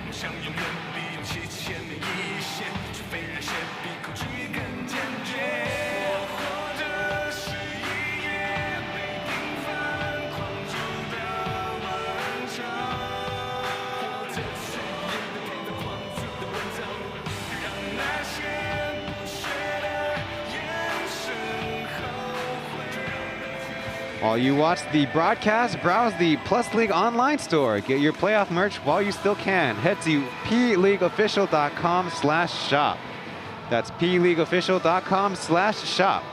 想永远利用7千年。While you watch the broadcast, browse the Plus League online store. Get your playoff merch while you still can. Head to pleagueofficial.com/shop. That's pleagueofficial.com/shop.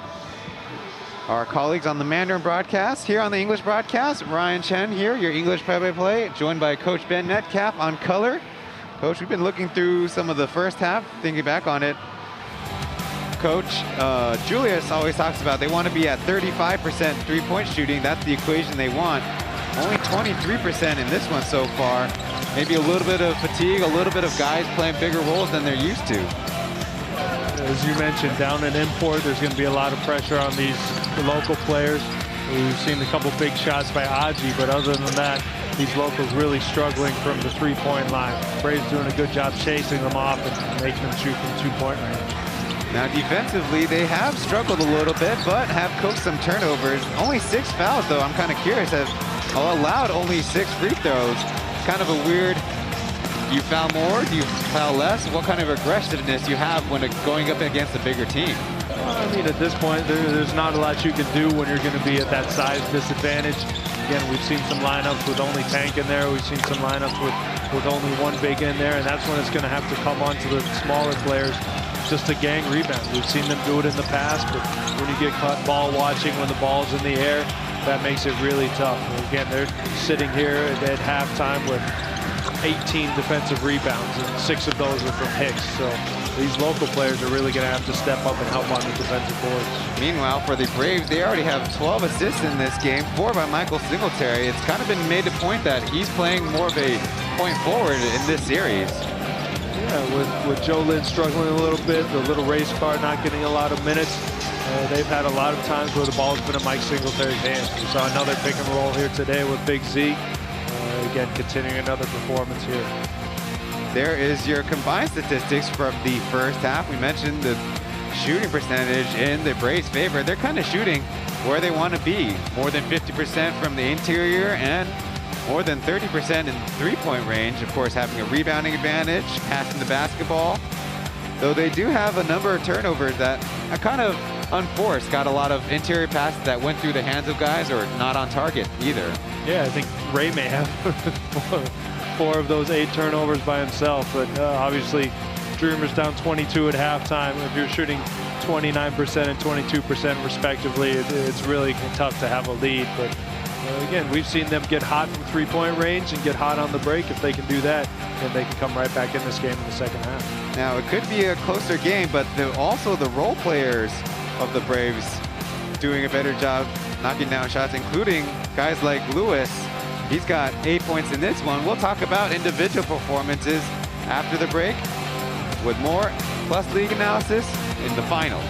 Our colleagues on the Mandarin broadcast. Here on the English broadcast, Ryan Chen here, your English play-by-play, joined by Coach Ben Metcalf on color. Coach, we've been looking through some of the first half, thinking back on it. Coach, Julius always talks about they want to be at 35% three-point shooting. That's the equation they want. Only 23% in this one so far. Maybe a little bit of fatigue, a little bit of guys playing bigger roles than they're used to. As you mentioned, down in import, there's going to be a lot of pressure on these local players. We've seen a couple big shots by Aji, but other than that, these locals really struggling from the three-point line. Braves doing a good job chasing them off and making them shoot from two-point range. Now defensively, they have struggled a little bit, but have coached some turnovers. Only 6 fouls, though. I'm kind of curious. Have allowed only 6 free throws. Kind of a weird. Do you foul more? Do you foul less? What kind of aggressiveness you have when going up against a bigger team? I mean, at this point, there's not a lot you can do when you're going to be at that size disadvantage. Again, we've seen some lineups with only Tank in there. We've seen some lineups with only one big in there, and that's when it's going to have to come on to the smaller players just to gang rebound. We've seen them do it in the past, but when you get caught ball watching when the ball's in the air, that makes it really tough. And again, they're sitting here at halftime with 18 defensive rebounds, and 6 of those are from Hicks. So these local players are really going to have to step up and help on the defensive boards. Meanwhile, for the Braves, they already have 12 assists in this game, 4 by Michael Singletary. It's kind of been made a point that he's playing more of a point forward in this series. Yeah, with Joe Lynn struggling a little bit, the little race car not getting a lot of minutes, they've had a lot of times where the ball's been in Mike Singletary's hands. We saw another pick and roll here today with Big Z. Again, continuing another performance here. There is your combined statistics from the first half. We mentioned the shooting percentage in the Braves' favor. They're kind of shooting where they want to be. More than 50% from the interior and more than 30% in three-point range. Of course, having a rebounding advantage, passing the basketball. Though they do have a number of turnovers that are kind of unforced. Got a lot of interior passes that went through the hands of guys or not on target either. Yeah, I think Ray may have 4 of those 8 turnovers by himself, but obviously Dreamers down 22 at halftime. If you're shooting 29% and 22% respectively, it's really tough to have a lead. But again, we've seen them get hot from three-point range and get hot on the break. If they can do that, then they can come right back in this game in the second half. Now, it could be a closer game, but also the role players of the Braves doing a better job knocking down shots, including guys like Lewis. He's got 8 points in this one. We'll talk about individual performances after the break with more Plus League analysis in the finals.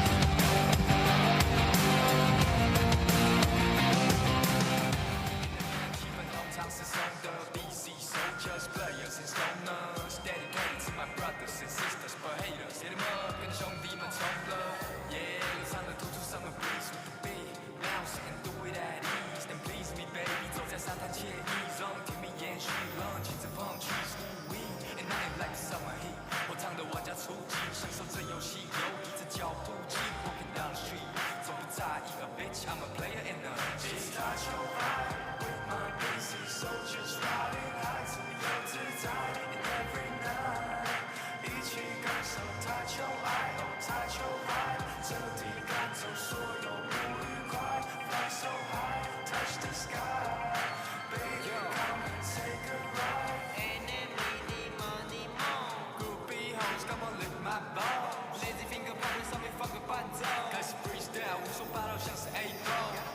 Lazy finger 旁边上面放个伴奏，开始 freestyle，无所霸道像是 A-Ball。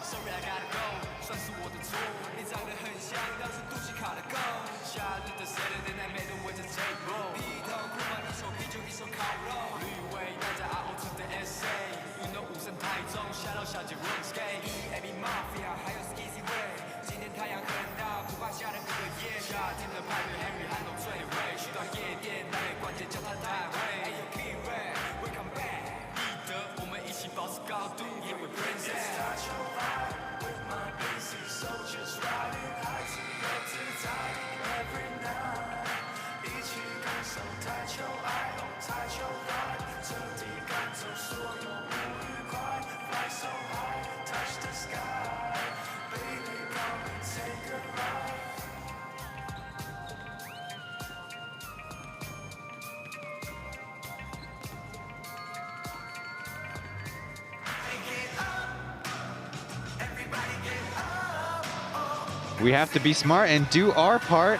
We have to be smart and do our part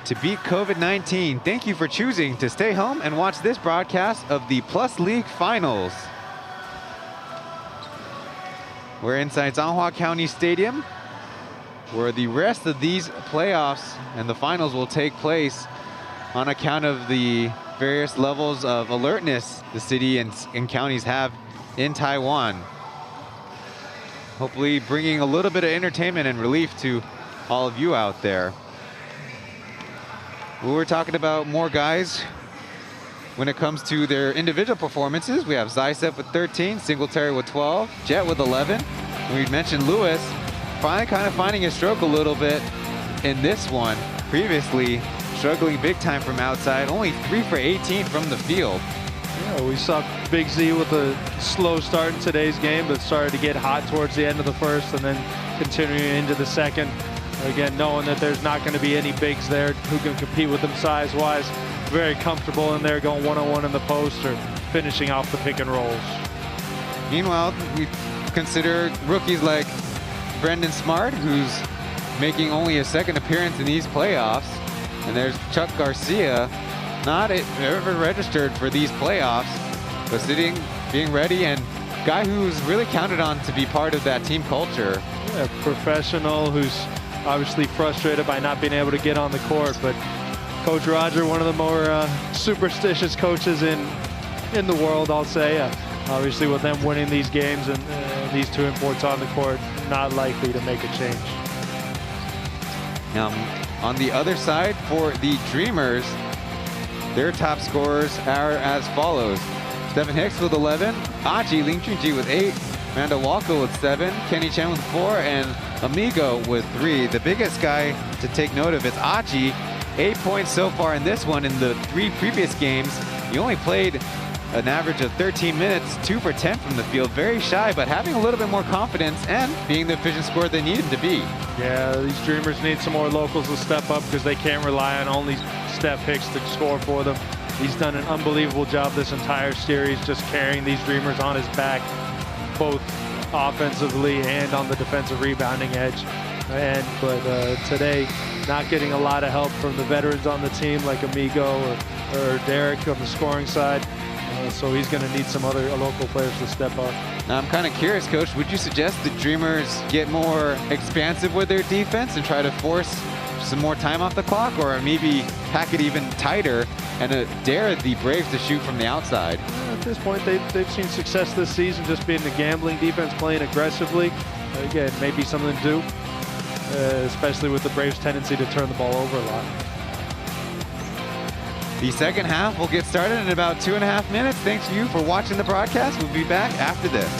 to beat COVID-19. Thank you for choosing to stay home and watch this broadcast of the Plus League Finals. We're inside Zhanghua County Stadium, where the rest of these playoffs and the finals will take place on account of the various levels of alertness the city and counties have in Taiwan. Hopefully bringing a little bit of entertainment and relief to all of you out there. We're talking about more guys when it comes to their individual performances. We have Zaitsev with 13, Singletary with 12, Jet with 11. We mentioned Lewis finally kind of finding his stroke a little bit in this one. Previously struggling big time from outside, only 3 for 18 from the field. Yeah, we saw Big Z with a slow start in today's game, but started to get hot towards the end of the first and then continuing into the second. Again, knowing that there's not going to be any bigs there who can compete with them size-wise. Very comfortable in there, going one-on-one in the post or finishing off the pick and rolls. Meanwhile, we consider rookies like Brendan Smart, who's making only a second appearance in these playoffs. And there's Chuck Garcia, not ever registered for these playoffs, but sitting, being ready, and guy who's really counted on to be part of that team culture. Yeah, professional who's obviously frustrated by not being able to get on the court, but Coach Roger, one of the more superstitious coaches in the world, I'll say. Obviously, with them winning these games and these 2 imports on the court, not likely to make a change. Now, on the other side, for the Dreamers, their top scorers are as follows. Stephen Hicks with 11, Aji Ling Junji with 8, Amanda Walker with 7, Kenny Chen with 4, and Amigo with 3. The biggest guy to take note of is Aji, 8 points so far in this one. In the 3 previous games, he only played an average of 13 minutes, 2 for 10 from the field. Very shy, but having a little bit more confidence and being the efficient scorer they need him to be. Yeah, these Dreamers need some more locals to step up because they can't rely on only Steph Hicks to score for them. He's done an unbelievable job this entire series, just carrying these Dreamers on his back, both offensively and on the defensive rebounding edge. But today, not getting a lot of help from the veterans on the team like Amigo or Derek on the scoring side. So he's going to need some other local players to step up. Now, I'm kind of curious, Coach, would you suggest the Dreamers get more expansive with their defense and try to force some more time off the clock, or maybe pack it even tighter and dare the Braves to shoot from the outside? At this point, they've seen success this season just being the gambling defense, playing aggressively. Again, maybe something to do, especially with the Braves' tendency to turn the ball over a lot. The second half will get started in about 2.5 minutes. Thanks to you for watching the broadcast. We'll be back after this.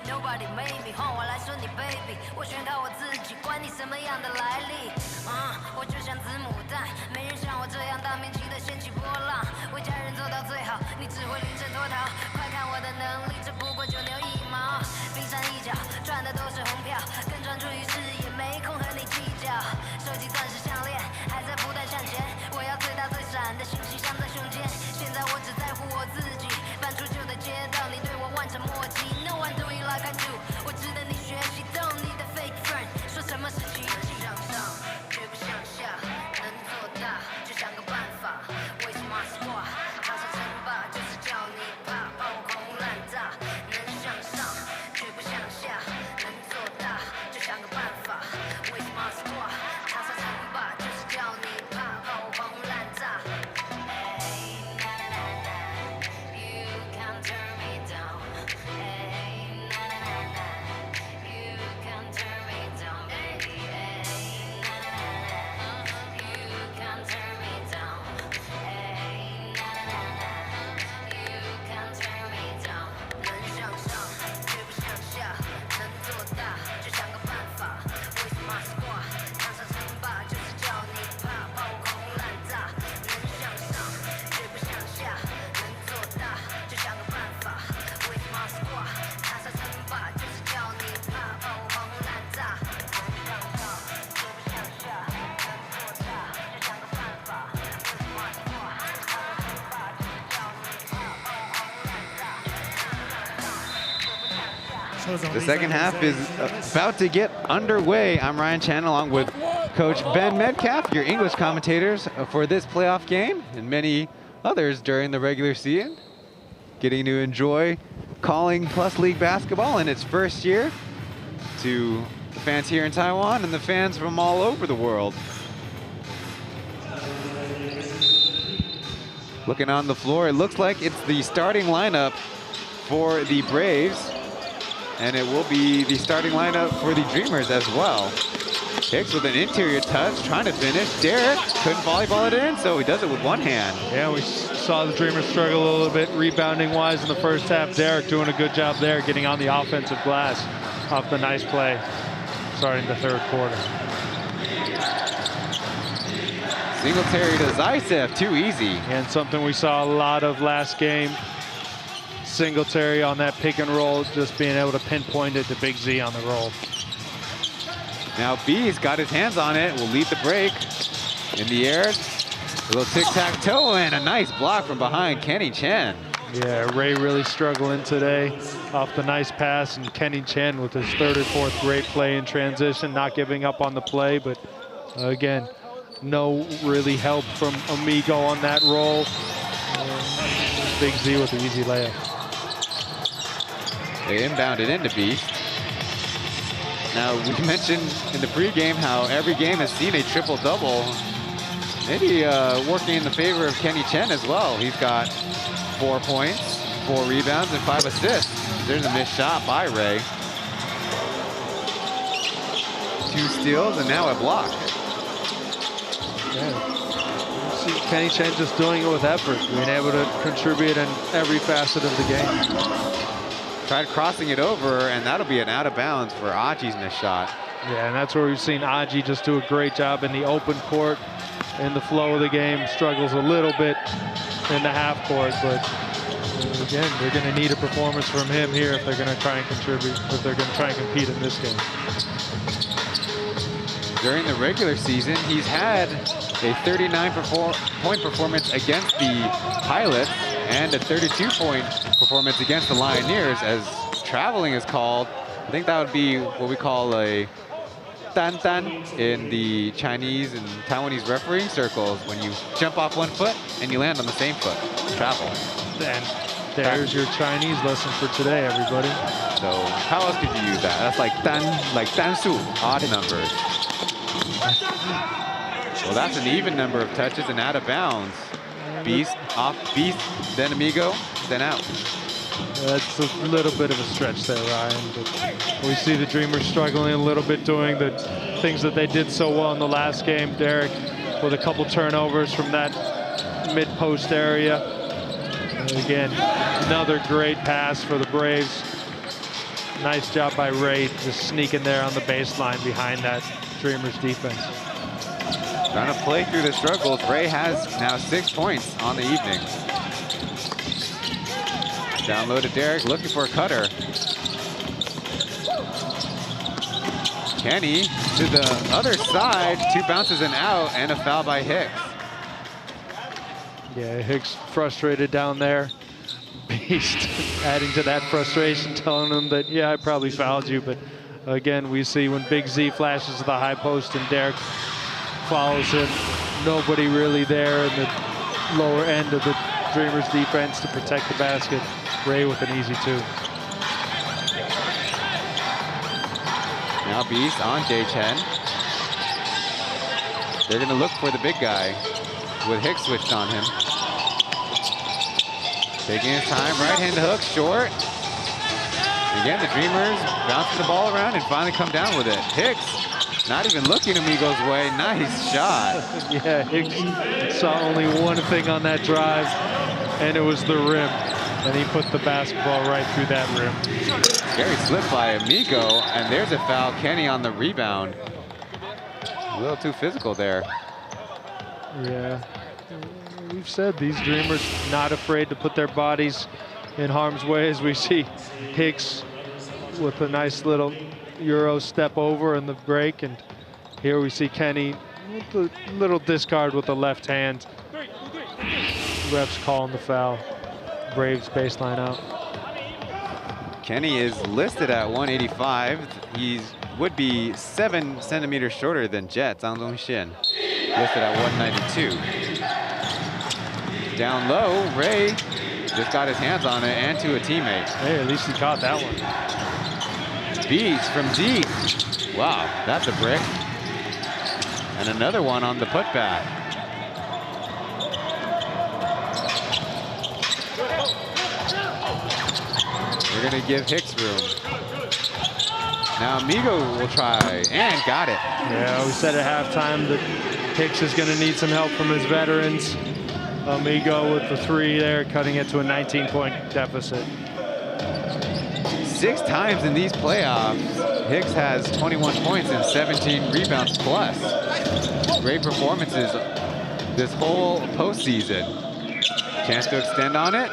Nobody made me， 换我来说你 baby， 我选靠我自己，管你什么样的来历。我就像子母弹，没人像我这样大面积的掀起波浪，为家人做到最好，你只会临阵脱逃。快看我的能力，这不过9牛1毛，冰山一角，赚的都是红票，更专注于事业，没空和你计较。手机钻石项链，还在不断向前，我要最大最闪的星星镶在胸间。现在我只在乎我自己，搬出旧的街道，你对我望尘莫及。No one do it like I do， 我值得你学习。Don't need a fake friend， 说什么是奇迹？向上，绝不向下，能做大就想个办法。Waste my squad，爬上称霸就是叫你怕。The second half is about to get underway. I'm Ryan Chen along with Coach Ben Metcalf, your English commentators for this playoff game and many others during the regular season. Getting to enjoy calling Plus League basketball in its first year to the fans here in Taiwan and the fans from all over the world. Looking on the floor, it looks like it's the starting lineup for the Braves, and it will be the starting lineup for the Dreamers as well. Hicks with an interior touch, trying to finish. Derek couldn't volleyball it in, so he does it with one hand. Yeah, we saw the Dreamers struggle a little bit rebounding-wise in the first half. Derek doing a good job there, getting on the offensive glass off the nice play starting the third quarter. Singletary to Zaisev, too easy. And something we saw a lot of last game. Singletary on that pick and roll, just being able to pinpoint it to Big Z on the roll. Now B's got his hands on it, will lead the break. In the air, a little tic-tac-toe, and a nice block from behind Kenny Chen. Yeah, Ray really struggling today off the nice pass, and Kenny Chen with his third or fourth great play in transition, not giving up on the play, but again, no really help from Amigo on that roll. Big Z with the easy layup. They inbounded into Beast. Now, we mentioned in the pregame how every game has seen a triple-double. Maybe working in the favor of Kenny Chen as well. He's got 4 points, 4 rebounds, and 5 assists. There's a missed shot by Ray. 2 steals, and now a block. Yeah. See Kenny Chen just doing it with effort, being able to contribute in every facet of the game. Tried crossing it over, and that'll be an out of bounds for Aji's missed shot. Yeah, and that's where we've seen Aji just do a great job in the open court, in the flow of the game. Struggles a little bit in the half court, but again, they're going to need a performance from him here if they're going to try and contribute, if they're going to try and compete in this game. During the regular season, he's had a 39-point performance against the Pilots and a 32-point performance against the Lioneers, as traveling is called. I think that would be what we call a tan tan in the Chinese and Taiwanese refereeing circles, when you jump off one foot and you land on the same foot. Travel. And there's your Chinese lesson for today, everybody. So how else could you use that? That's like dansu, odd numbers. Well, that's an even number of touches and out of bounds. Beast, off Beast, then Amigo, then out. That's a little bit of a stretch there, Ryan. But we see the Dreamers struggling a little bit, doing the things that they did so well in the last game. Derek with a couple turnovers from that mid-post area. And again, another great pass for the Braves. Nice job by Ray, just sneaking there on the baseline behind that Dreamers defense. Trying to play through the struggles. Ray has now 6 points on the evening. Down low to Derek, looking for a cutter. Kenny to the other side, 2 bounces and out, and a foul by Hicks. Yeah, Hicks frustrated down there. Beast adding to that frustration, telling him that, yeah, I probably fouled you, but again, we see when Big Z flashes to the high post and Derek follows him, nobody really there in the lower end of the Dreamers defense to protect the basket. Ray with an easy 2. Now Beast on Chen. They're gonna look for the big guy with Hicks switched on him. Taking his time, right hand hook, short. Again, the Dreamers bouncing the ball around and finally come down with it. Hicks, not even looking Amigo's way, nice shot. Yeah, Hicks saw only one thing on that drive, and it was the rim. And he put the basketball right through that rim. Scary slip by Amigo, and there's a foul. Kenny on the rebound. A little too physical there. Yeah. We've said these Dreamers not afraid to put their bodies in harm's way, as we see Hicks with a nice little Euro step over in the break, and here we see Kenny with a little discard with the left hand. Refs calling the foul. Braves baseline out. Kenny is listed at 185. He would be 7 centimeters shorter than Jet, Zhang Zhongxian, listed at 192. Down low, Ray just got his hands on it and to a teammate. Hey, at least he caught that one. Beats from deep. Wow, that's a brick. And another one on the putback. We're gonna give Hicks room. Now Amigo will try and got it. Yeah, we said at halftime that Hicks is gonna need some help from his veterans. Amigo with the 3 there, cutting it to a 19-point deficit. 6 times in these playoffs, Hicks has 21 points and 17 rebounds plus. Great performances this whole postseason. Chance to extend on it.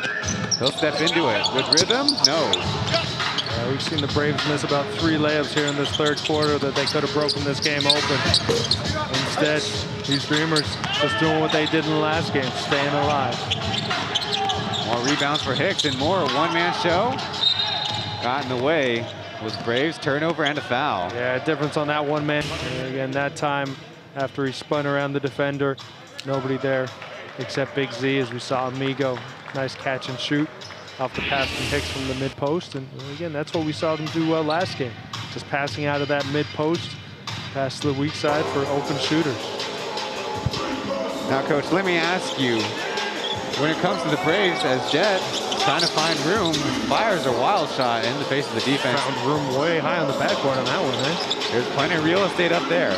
He'll step into it with rhythm. No. Yeah, we've seen the Braves miss about 3 layups here in this third quarter that they could have broken this game open. Instead, these Dreamers just doing what they did in the last game, staying alive. More rebounds for Hicks and more one-man show. Got in the way was Braves turnover and a foul. Yeah, difference on that one man. And again, that time after he spun around the defender, nobody there except Big Z, as we saw Amigo. Nice catch and shoot off the pass from Hicks from the mid post. And again, that's what we saw them do last game. Just passing out of that mid post, pass to the weak side for open shooters. Now, Coach, let me ask you, when it comes to the Braves, as Jet trying to find room, fires a wild shot in the face of the defense. Found room way high on the backboard on that one, eh? There's plenty of real estate up there.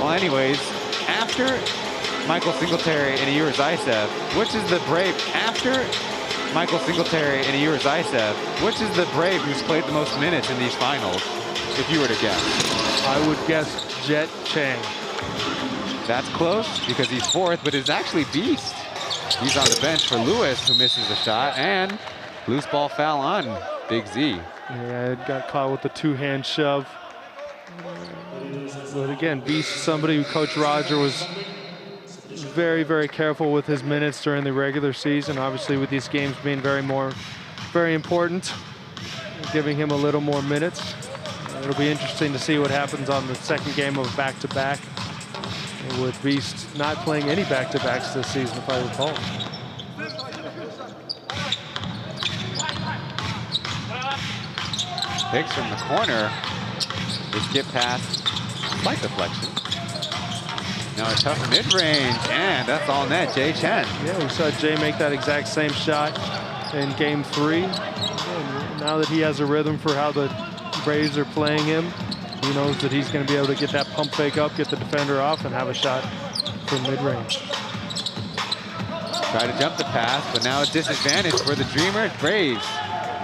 Well, anyways, after Michael Singletary and Ira Zaitsev, which is the Brave, after Michael Singletary and Ira Zaitsev, which is the Brave who's played the most minutes in these finals, if you were to guess? I would guess Jet Chang. That's close because he's 4th, but it's actually Beast. He's on the bench for Lewis, who misses the shot, and loose ball foul on Big Z. Yeah, it got caught with the 2-hand shove. But again, Beast, somebody who Coach Roger was very, very careful with his minutes during the regular season. Obviously, with these games being very important, giving him a little more minutes. It'll be interesting to see what happens on the second game of back-to-back, with Beast not playing any back-to-backs this season, if I recall. Hicks from the corner. The skip pass, slight deflection. Now a tough mid-range, and that's all net, Jay Chen. Yeah, we saw Jay make that exact same shot in game 3. And now that he has a rhythm for how the Braves are playing him, he knows that he's going to be able to get that pump fake up, get the defender off, and have a shot from mid-range. Try to jump the pass, but now a disadvantage for the Dreamer. Braves,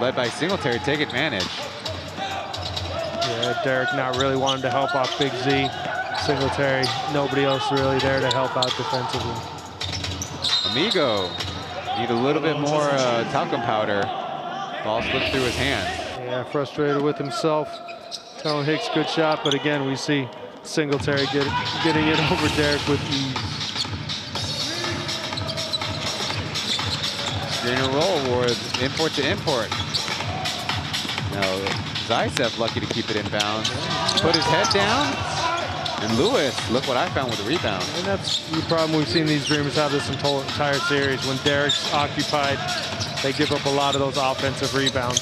led by Singletary, take advantage. Yeah, Derek not really wanting to help off Big Z. Singletary, nobody else really there to help out defensively. Amigo, need a little bit more talcum powder. Ball slipped through his hand. Yeah, frustrated with himself. Telling Hicks good shot, but again, we see Singletary getting it over Derek with ease. Screen and roll with import to import. Now, Zaitsev lucky to keep it in bounds. Put his head down. And Lewis, look what I found with the rebound. And that's the problem we've seen these Dreamers have this entire series. When Derek's occupied, they give up a lot of those offensive rebounds.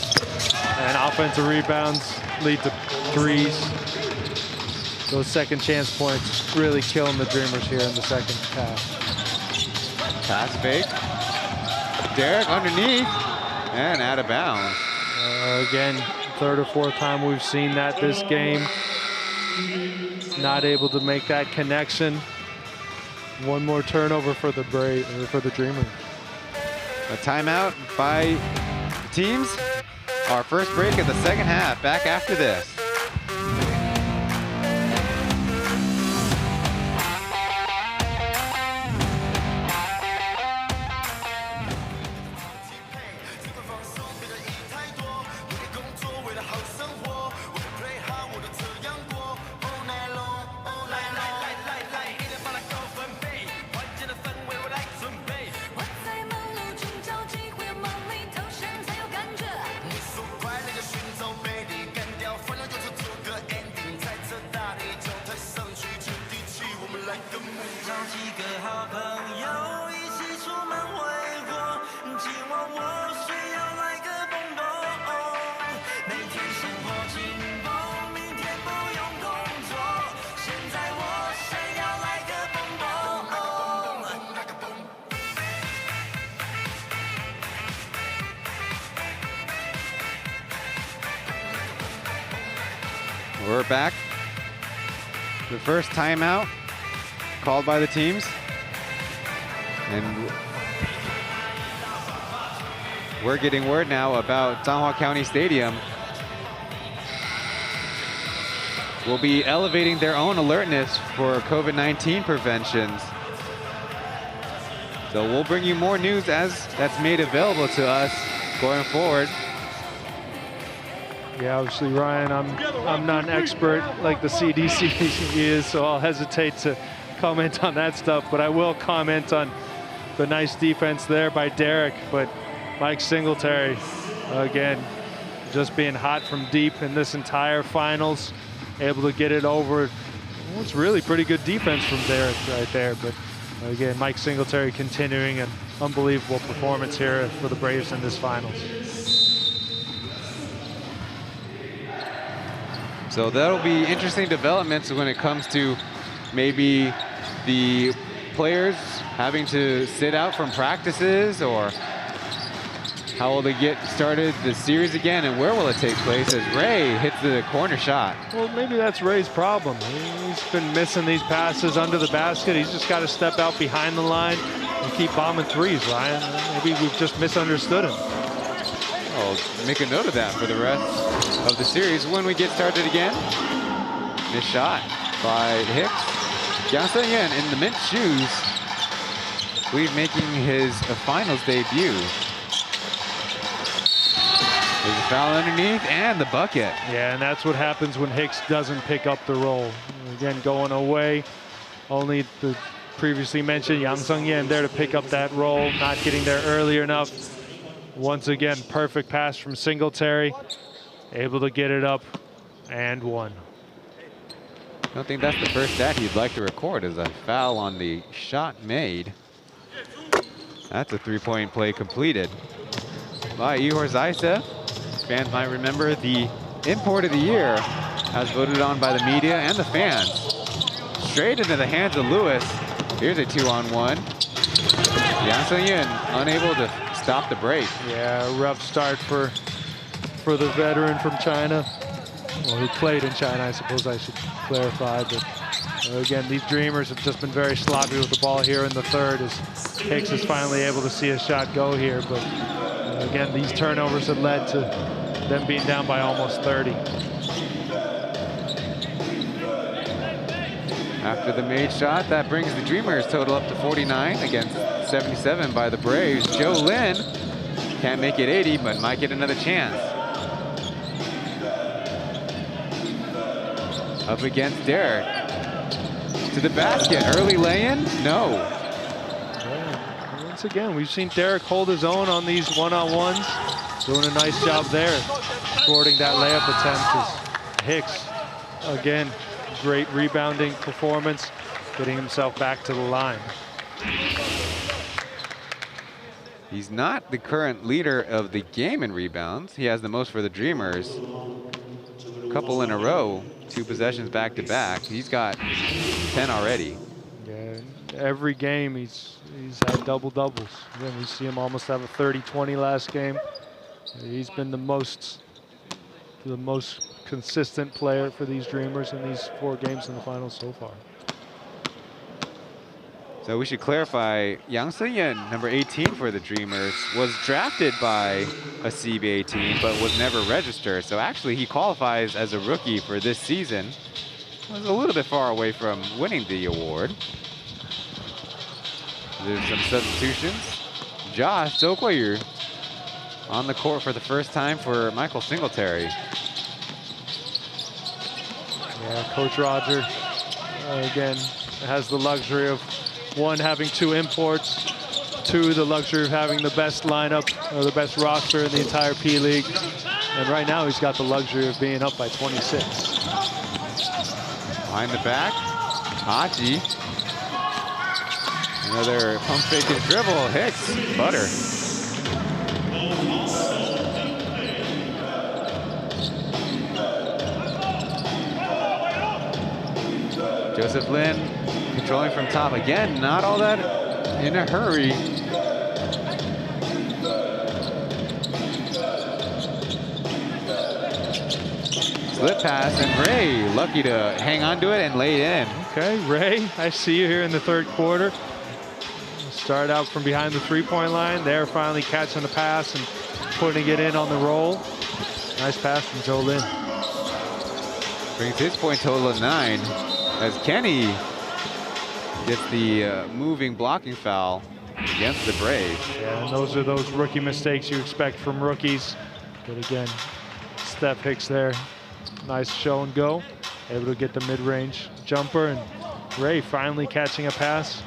And offensive rebounds lead to threes. Those second chance points really killing the Dreamers here in the second half. Pass fake. Derek underneath and out of bounds. Again, 3rd or 4th time we've seen that this game. Not able to make that connection. One more turnover for the Dreamers. A timeout by the teams. Our first break of the second half. Back after this. we're back. The first timeout called by the teams. And we're getting word now about Changhua County Stadium will be elevating their own alertness for COVID-19 preventions. So we'll bring you more news as that's made available to us going forward. Yeah, obviously, Ryan, I'm not an expert like the CDC is, so I'll hesitate to comment on that stuff, but I will comment on the nice defense there by Derek. But Mike Singletary, again, just being hot from deep in this entire finals, able to get it over. Well, it's really pretty good defense from Derek right there. But again, Mike Singletary continuing an unbelievable performance here for the Braves in this finals. So that'll be interesting developments when it comes to maybe the players having to sit out from practices, or how will they get started the series again, and where will it take place as Ray hits the corner shot? Well, maybe that's Ray's problem. He's been missing these passes under the basket. He's just got to step out behind the line and keep bombing threes, Ryan. Maybe we've just misunderstood him. I'll make a note of that for the rest of the series when we get started again. Missed shot by Hicks. Yang Sun-yen in the mint shoes, I believe making his finals debut. There's a foul underneath and the bucket. Yeah, and that's what happens when Hicks doesn't pick up the roll. Again, going away. Only the previously mentioned Yang Sun-yen there to pick up that roll, not getting there early enough. Once again, perfect pass from Singletary, able to get it up and one. I don't think that's the first stat he'd like to record, is a foul on the shot made. That's a three-point play completed by Ihor Zaitsev. Fans might remember the import of the year as voted on by the media and the fans. Straight into the hands of Lewis. Here's a 2-on-1. Yang Sun-yen unable to stop the break. Yeah, rough start for the veteran from China. Well, who played in China, I suppose I should clarify. But again, these Dreamers have just been very sloppy with the ball here in the third, as Hicks is finally able to see a shot go here. But again, these turnovers have led to them being down by almost 30. After the made shot, that brings the Dreamers total up to 49 against 77 by the Braves. Joe Lin can't make it 80, but might get another chance. Up against Derek. To the basket, early lay-in? No. Yeah, once again, we've seen Derek hold his own on these one-on-ones. Doing a nice job there, thwarting that layup attempt. As Hicks, again, great rebounding performance, getting himself back to the line. He's not the current leader of the game in rebounds. He has the most for the Dreamers. A couple in a row, 2 possessions back to back. He's got 10 already. Yeah, every game he's had double doubles. Again, we see him almost have a 30-20 last game. He's been the most consistent player for these Dreamers in these 4 games in the finals so far. So we should clarify, Yang Sun-yen, number 18 for the Dreamers, was drafted by a CBA team but was never registered. So actually he qualifies as a rookie for this season. Was a little bit far away from winning the award. There's some substitutions. Josh Zhou on the court for the first time for Michael Singletary. Yeah, Coach Roger, again, has the luxury of, 1, having 2 imports, 2, the luxury of having the best lineup or the best roster in the entire P-League. And right now he's got the luxury of being up by 26. Behind the back, Hachi. Another pump fake and dribble. Hicks, butter. Joseph Lin controlling from top again, not all that in a hurry. Slip pass, and Ray lucky to hang on to it and lay it in. Okay, Ray, I see you here in the third quarter. Start out from behind the three-point line. They're finally catching the pass and putting it in on the roll. Nice pass from Joe Lin. Brings his point total to 9 as Kenny gets the moving blocking foul against the Braves. Yeah, and those are those rookie mistakes you expect from rookies. But again, Steph Hicks there. Nice show and go. Able to get the mid-range jumper, and Ray finally catching a pass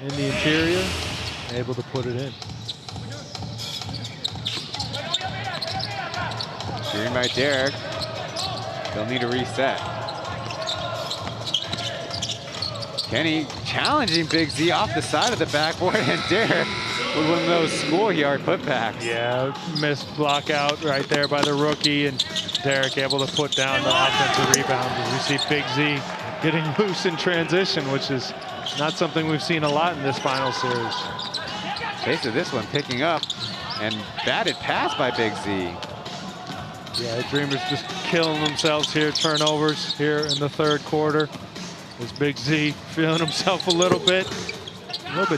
in the interior, able to put it in. Green by Derek. They'll need a reset. Kenny challenging Big Z off the side of the backboard, and Derek with one of those schoolyard putbacks. Yeah, missed block out right there by the rookie, and Derek able to put down the offensive rebound. As we see Big Z getting loose in transition, which is not something we've seen a lot in this final series. Case of this one picking up, and batted pass by Big Z. Yeah, Dreamers just killing themselves here. Turnovers here in the third quarter. As Big Z feeling himself a little bit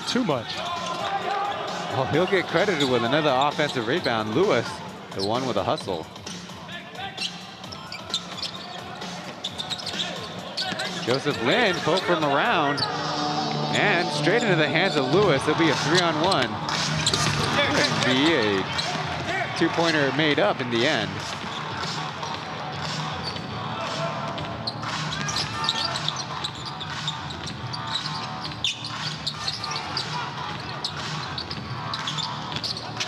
too much. Oh, he'll get credited with another offensive rebound. Lewis, the one with a hustle. Joseph Lin poked from around and straight into the hands of Lewis. It'll be a 3-on-1. Could be a two-pointer made up in the end.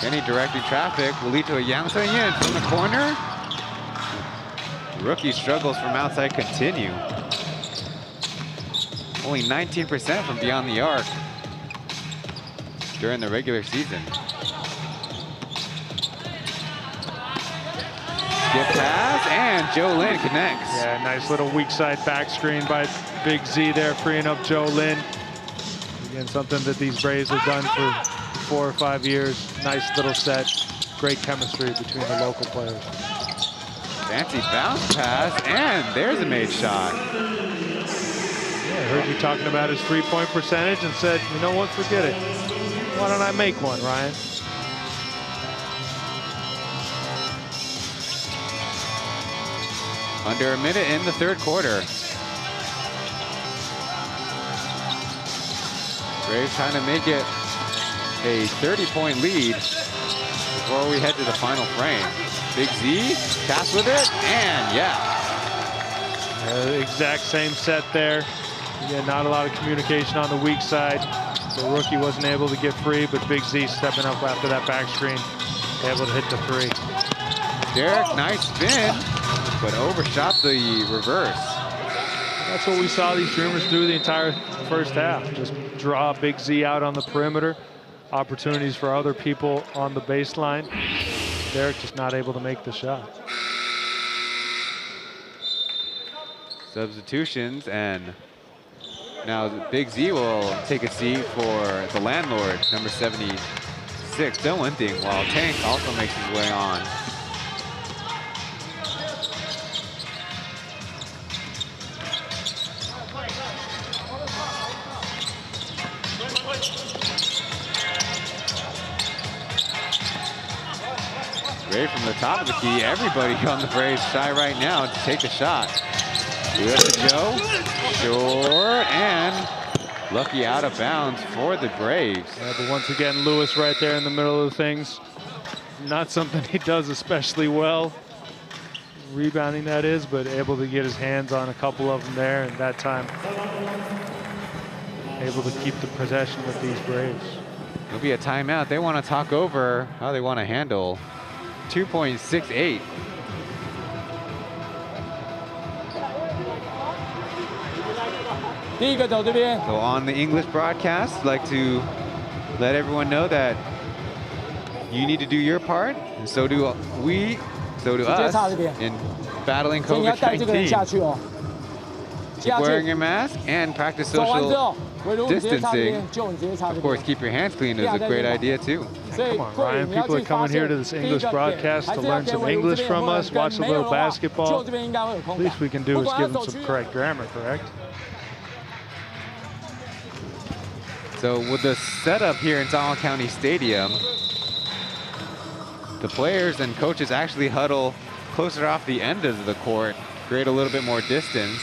Kenny directing traffic will lead to a Yang Yin from the corner. Rookie struggles from outside continue. Only 19% from beyond the arc during the regular season. Skip pass, and Joe Lin connects. Yeah, nice little weak side back screen by Big Z there, freeing up Joe Lin. Again, something that these Braves have done for 4 or 5 years. Nice little set. Great chemistry between the local players. Fancy bounce pass, and there's a made shot. Yeah, I heard you talking about his three-point percentage and said, you know what, forget it. Why don't I make one, Ryan? Under a minute in the third quarter. Braves trying to make it a 30-point lead before we head to the final frame. Big Z taps with it, and exact same set there. Again, not a lot of communication on the weak side. The rookie wasn't able to get free, but Big Z stepping up after that back screen, able to hit the three. Derek, nice spin, but overshot the reverse. That's what we saw these Dreamers do the entire first half. Just draw Big Z out on the perimeter. Opportunities for other people on the baseline. Derek just not able to make the shot. Substitutions, and now Big Z will take a seat for the landlord, number 76, Dylan Thing, while Tank also makes his way on. Ray from the top of the key. Everybody on the Braves shy right now to take a shot. Do it to Joe. Short, and lucky out of bounds for the Braves. Yeah, but once again, Lewis right there in the middle of things. Not something he does especially well. Rebounding, that is, but able to get his hands on a couple of them there, and that time able to keep the possession with these Braves. It'll be a timeout. They want to talk over how they want to handle 2.68. So on the English broadcast, I'd like to let everyone know that you need to do your part, and so do we, so do us in battling COVID-19. Keep wearing your mask and practice social distancing. Of course, keep your hands clean is a great idea too. Come on, Ryan. People are coming here to this English broadcast to learn some English from us, watch a little basketball. Least we can do is give them some correct grammar, correct? So with the setup here in Tahoe County Stadium, the players and coaches actually huddle closer off the end of the court, create a little bit more distance.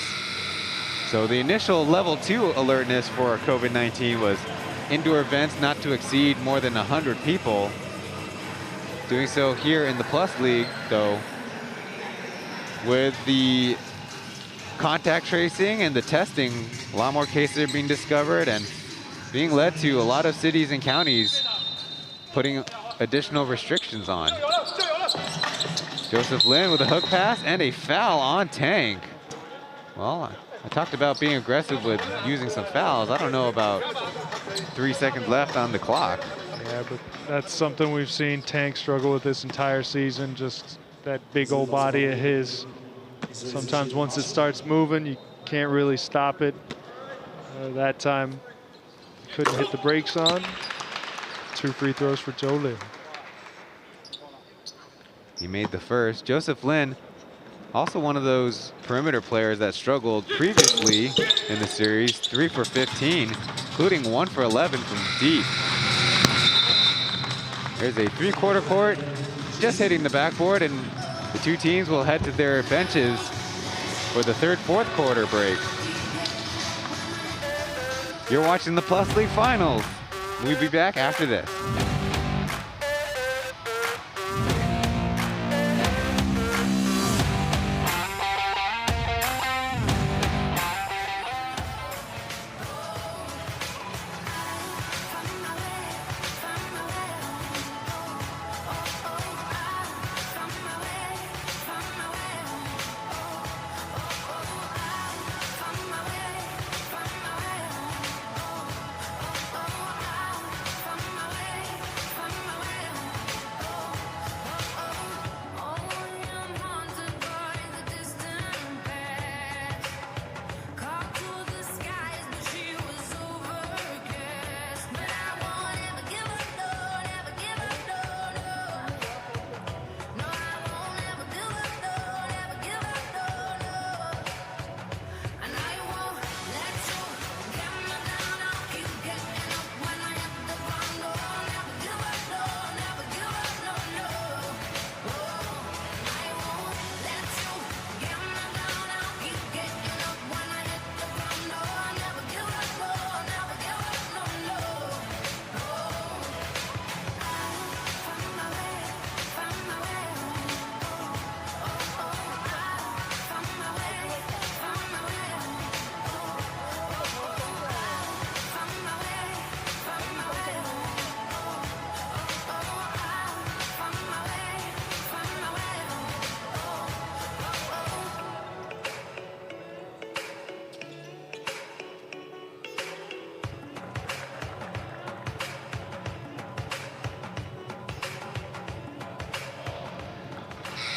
So the initial level 2 alertness for COVID-19 was indoor events not to exceed more than 100 people. Doing so here in the Plus League, though, with the contact tracing and the testing, a lot more cases are being discovered and being led to a lot of cities and counties putting additional restrictions on. Joseph Lin with a hook pass and a foul on Tank. Well, I talked about being aggressive with using some fouls. I don't know about 3 seconds left on the clock. Yeah, but that's something we've seen Tank struggle with this entire season, just that big old body of his. Sometimes once it starts moving, you can't really stop it. That time, couldn't hit the brakes on. 2 free throws for Joe Lin. He made the first. Joseph Lin, also one of those perimeter players that struggled previously in the series. 3 for 15, including 1 for 11 from deep. There's a 3-quarter court, just hitting the backboard, and the two teams will head to their benches for the 3rd, 4th quarter break. You're watching the Plus League Finals. We'll be back after this.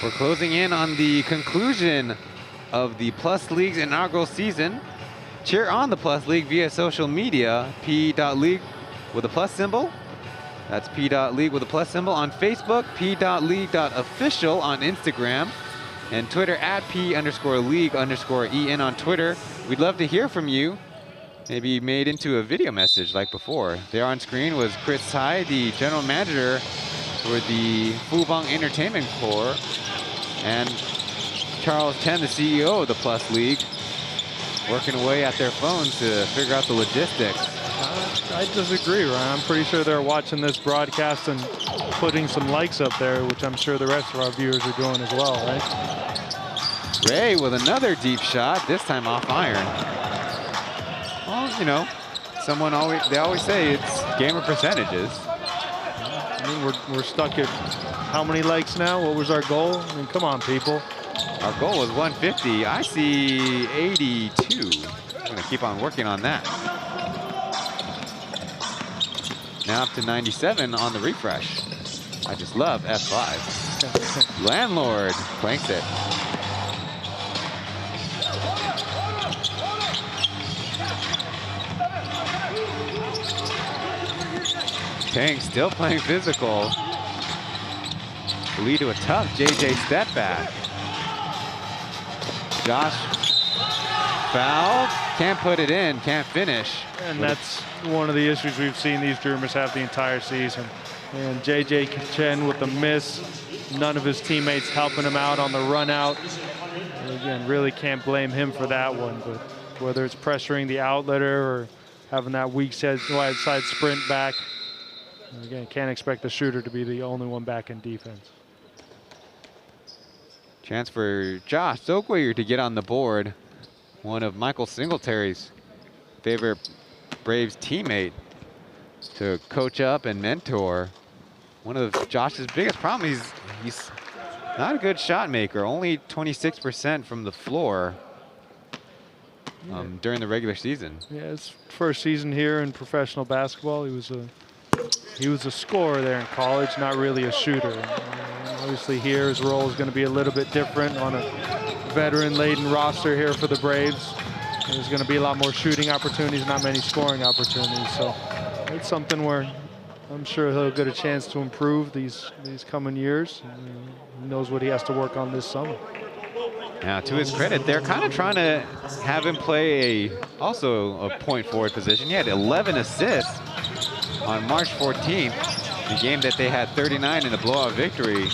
We're closing in on the conclusion of the Plus League's inaugural season. Cheer on the Plus League via social media, P.LEAGUE with a plus symbol. That's P.LEAGUE with a plus symbol on Facebook, P.LEAGUE.official on Instagram, and Twitter at P_League_EN on Twitter. We'd love to hear from you. Maybe made into a video message like before. There on screen was Chris Tsai, the general manager for the Fubon Entertainment Corps, and Charles Chen, the CEO of the Plus League, working away at their phones to figure out the logistics. I disagree, Ryan. I'm pretty sure they're watching this broadcast and putting some likes up there, which I'm sure the rest of our viewers are doing as well, right? Ray with another deep shot, this time off iron. Well, you know, they always say it's game of percentages. I mean, we're stuck at how many likes now? What was our goal? I mean, come on, people. Our goal was 150. I see 82. I'm going to keep on working on that. Now up to 97 on the refresh. I just love F5. Landlord planks it. Tank still playing physical. Lead to a tough JJ step back. Josh fouled, can't put it in, can't finish. And that's one of the issues we've seen these Dreamers have the entire season. And JJ Chen with the miss, none of his teammates helping him out on the run out. And again, really can't blame him for that one, but whether it's pressuring the outletter or having that weak side sprint back, again, can't expect the shooter to be the only one back in defense. Chance for Josh Oakway to get on the board. One of Michael Singletary's favorite Braves teammate to coach up and mentor. One of Josh's biggest problems, he's not a good shot maker, only 26% from the floor during the regular season. Yeah, his first season here in professional basketball, he was a scorer there in college, not really a shooter. Obviously here his role is going to be a little bit different on a veteran-laden roster here for the Braves. There's going to be a lot more shooting opportunities, not many scoring opportunities. So it's something where I'm sure he'll get a chance to improve these coming years. He knows what he has to work on this summer. Now, to his credit, they're kind of trying to have him play also a point forward position. He had 11 assists on March 14th, the game that they had 39 in a blowout victory.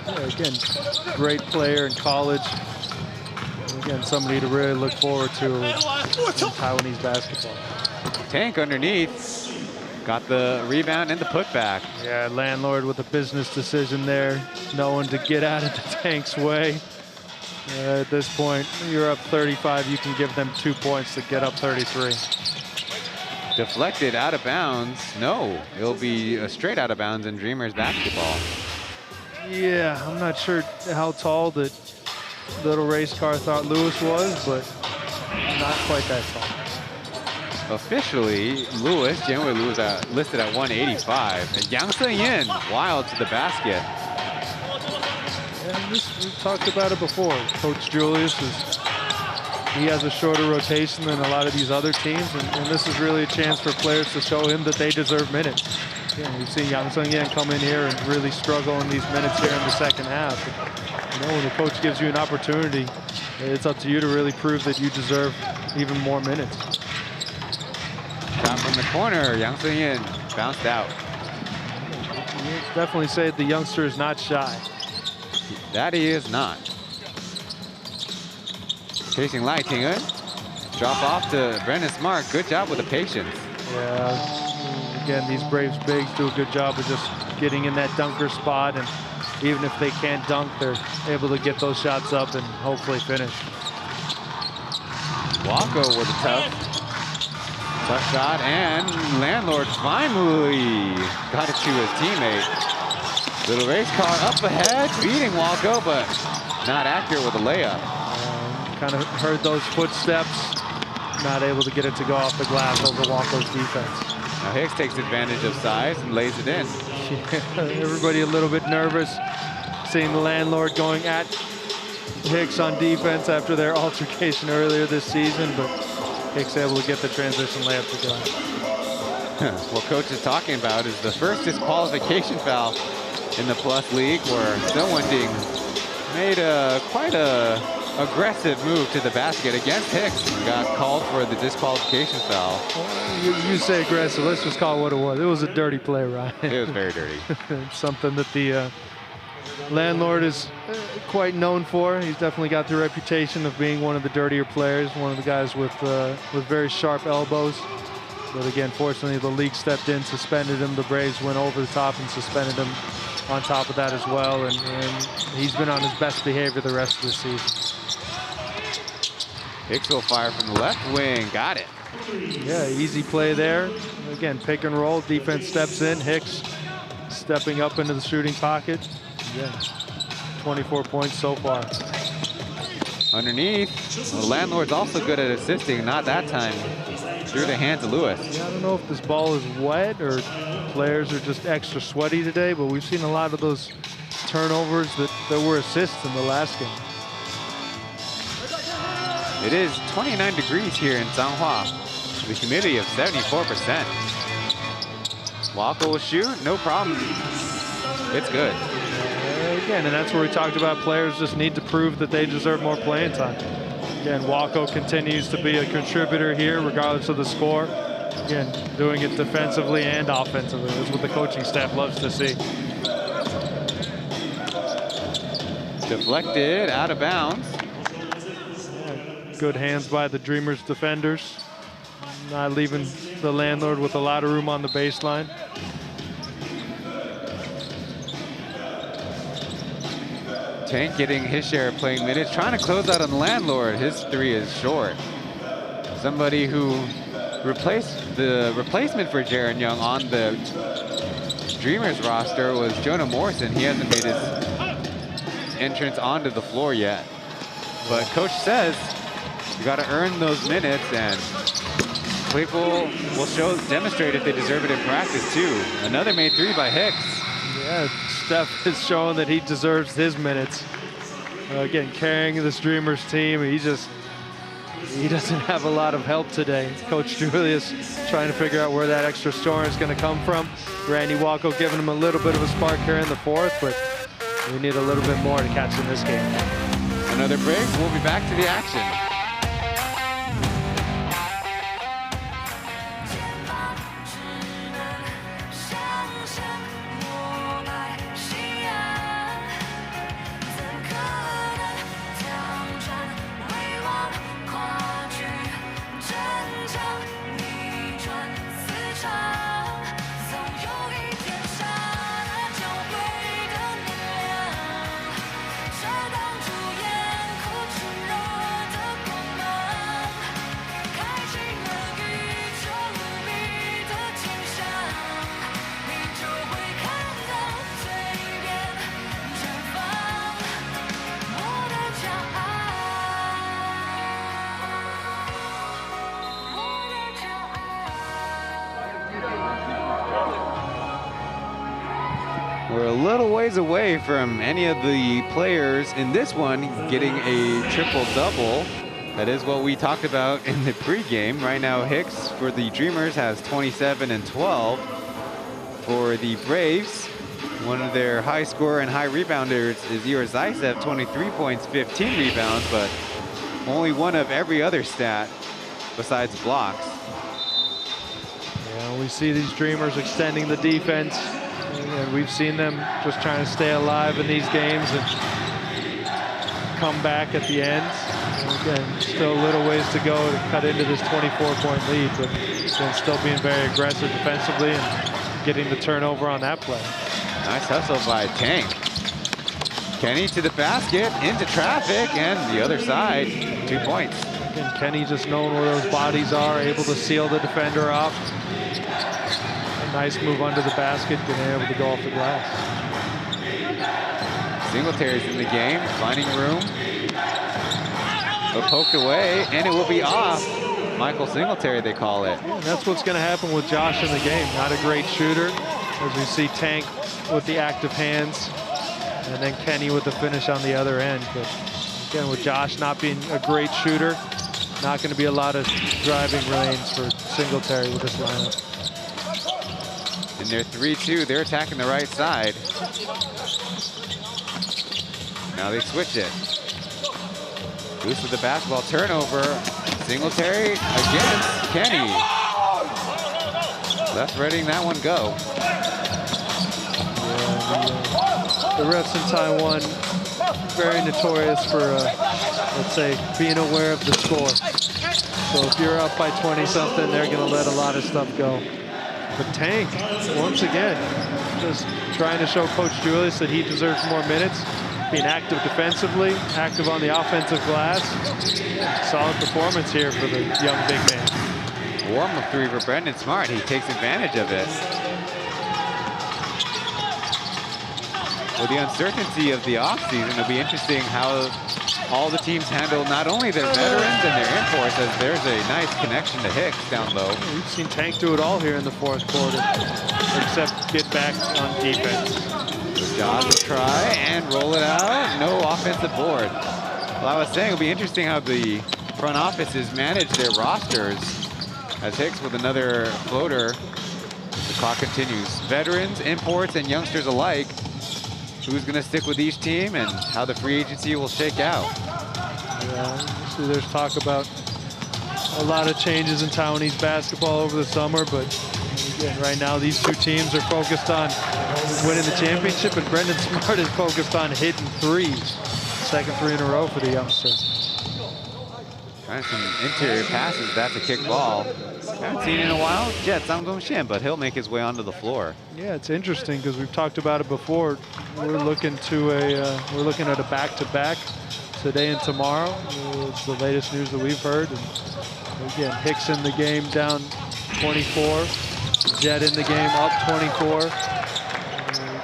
Yeah, again, great player in college. Again, somebody to really look forward to in Taiwanese basketball. Tank underneath. Got the rebound and the putback. Yeah, Landlord with a business decision there, knowing to get out of the Tank's way. At this point, you're up 35. You can give them 2 points to get up 33. Deflected out of bounds. No, it'll be a straight out of bounds in Dreamers basketball. Yeah, I'm not sure how tall that little race car thought Lewis was, but not quite that tall. Officially, January Lewis listed at 185. And Yang Se-yin wild to the basket. And we've talked about it before. Coach Julius he has a shorter rotation than a lot of these other teams, and this is really a chance for players to show him that they deserve minutes. Yeah, we've seen Yang Se-yin come in here and really struggle in these minutes here in the second half. You know, when the coach gives you an opportunity, it's up to you to really prove that you deserve even more minutes. Shot from the corner, Yang Se-yin bounced out. You definitely say the youngster is not shy. That he is not. Chasing Lai Ting-en. Drop off to Brendan Smart. Good job with the patience. Yeah, again, these Braves bigs do a good job of just getting in that dunker spot, and even if they can't dunk, they're able to get those shots up and hopefully finish. Walko with a tough shot, and Landlord finally got it to his teammate. Little race car up ahead, beating Walko, but not accurate with a layup. Kind of heard those footsteps, not able to get it to go off the glass over Walko's defense. Now Hicks takes advantage of size and lays it in. Everybody a little bit nervous, seeing the Landlord going at Hicks on defense after their altercation earlier this season, but Hicks able to get the transition layup to go. What Coach is talking about is the first disqualification foul in the Plus League, where someone made quite a aggressive move to the basket against Hicks and got called for the disqualification foul. You say aggressive, let's just call it what it was. It was a dirty play, Ryan. It was very dirty. It's something that the Landlord is quite known for. He's definitely got the reputation of being one of the dirtier players, one of the guys with very sharp elbows. But again, fortunately, the league stepped in, suspended him. The Braves went over the top and suspended him on top of that as well. And he's been on his best behavior the rest of the season. Hicks will fire from the left wing. Got it. Yeah, easy play there. Again, pick and roll. Defense steps in. Hicks stepping up into the shooting pocket. Yeah, 24 points so far. Underneath, the Landlord's also good at assisting. Not that time. Through the hands of Lewis. Yeah, I don't know if this ball is wet or players are just extra sweaty today, but we've seen a lot of those turnovers that were assists in the last game. It is 29 degrees here in Changhua, with a humidity of 74%. Walker will shoot, no problem. It's good. Again, and that's where we talked about players just need to prove that they deserve more playing time. Again, Walko continues to be a contributor here, regardless of the score. Again, doing it defensively and offensively. That's what the coaching staff loves to see. Deflected, out of bounds. Yeah, good hands by the Dreamers defenders. Not leaving the landlord with a lot of room on the baseline. Tank getting his share of playing minutes, trying to close out on the landlord. His three is short. Somebody who replaced the replacement for Jaron Young on the Dreamers roster was Jonah Morrison. He hasn't made his entrance onto the floor yet. But coach says you got to earn those minutes, and people will demonstrate if they deserve it in practice too. Another made three by Hicks. Yeah, Steph is showing that he deserves his minutes. Again, carrying this Dreamers team, he doesn't have a lot of help today. Coach Julius trying to figure out where that extra scoring is going to come from. Randy Walko giving him a little bit of a spark here in the fourth, but we need a little bit more to catch in this game. Another break, we'll be back to the action. We're a little ways away from any of the players in this one getting a triple-double. That is what we talked about in the pregame. Right now, Hicks for the Dreamers has 27 and 12. For the Braves, one of their high scorer and high rebounders is Ira Zaisev, 23 points, 15 rebounds, but only one of every other stat besides blocks. Yeah, we see these Dreamers extending the defense. And we've seen them just trying to stay alive in these games and come back at the end. And again, still a little ways to go to cut into this 24-point lead, but again, still being very aggressive defensively and getting the turnover on that play. Nice hustle by Tank. Kenny to the basket, into traffic, and the other side, 2 points. Again, Kenny just knowing where those bodies are, able to seal the defender off. Nice move under the basket, getting able to go off the glass. Singletary's in the game, finding room. But poked away, and it will be off. Michael Singletary, they call it. And that's what's going to happen with Josh in the game. Not a great shooter, as we see Tank with the active hands, and then Kenny with the finish on the other end. But again, with Josh not being a great shooter, not going to be a lot of driving lanes for Singletary with this lineup. In their 3-2, they're attacking the right side. Now they switch it. Goose with the basketball, turnover. Singletary against Kenny. Left letting that one go. Yeah, the refs in Taiwan, very notorious for, let's say, being aware of the score. So if you're up by 20-something, they're going to let a lot of stuff go. But Tank, once again, just trying to show Coach Julius that he deserves more minutes, being active defensively, active on the offensive glass. Solid performance here for the young big man. Warm-up three for Brendan Smart. He takes advantage of it. With the uncertainty of the offseason, it'll be interesting how all the teams handle not only their veterans and their imports, as there's a nice connection to Hicks down low. We've seen Tank do it all here in the fourth quarter, except get back on defense. Josh will try and roll it out. No offensive board. Well, I was saying it'll be interesting how the front offices manage their rosters, as Hicks with another floater The clock continues. Veterans, imports, and youngsters alike. Who's going to stick with each team and how the free agency will shake out. Yeah, so there's talk about a lot of changes in Taiwanese basketball over the summer, but again, right now these two teams are focused on winning the championship, and Brendan Smart is focused on hitting threes. Second three in a row for the youngster. Trying some interior passes. That's a kick ball. Haven't seen it in a while. Jet Zhang Dongxian, but he'll make his way onto the floor. Yeah, it's interesting because we've talked about it before. We're looking at a back-to-back today and tomorrow. It's the latest news that we've heard. And again, Hicks in the game down 24. Jet in the game up 24.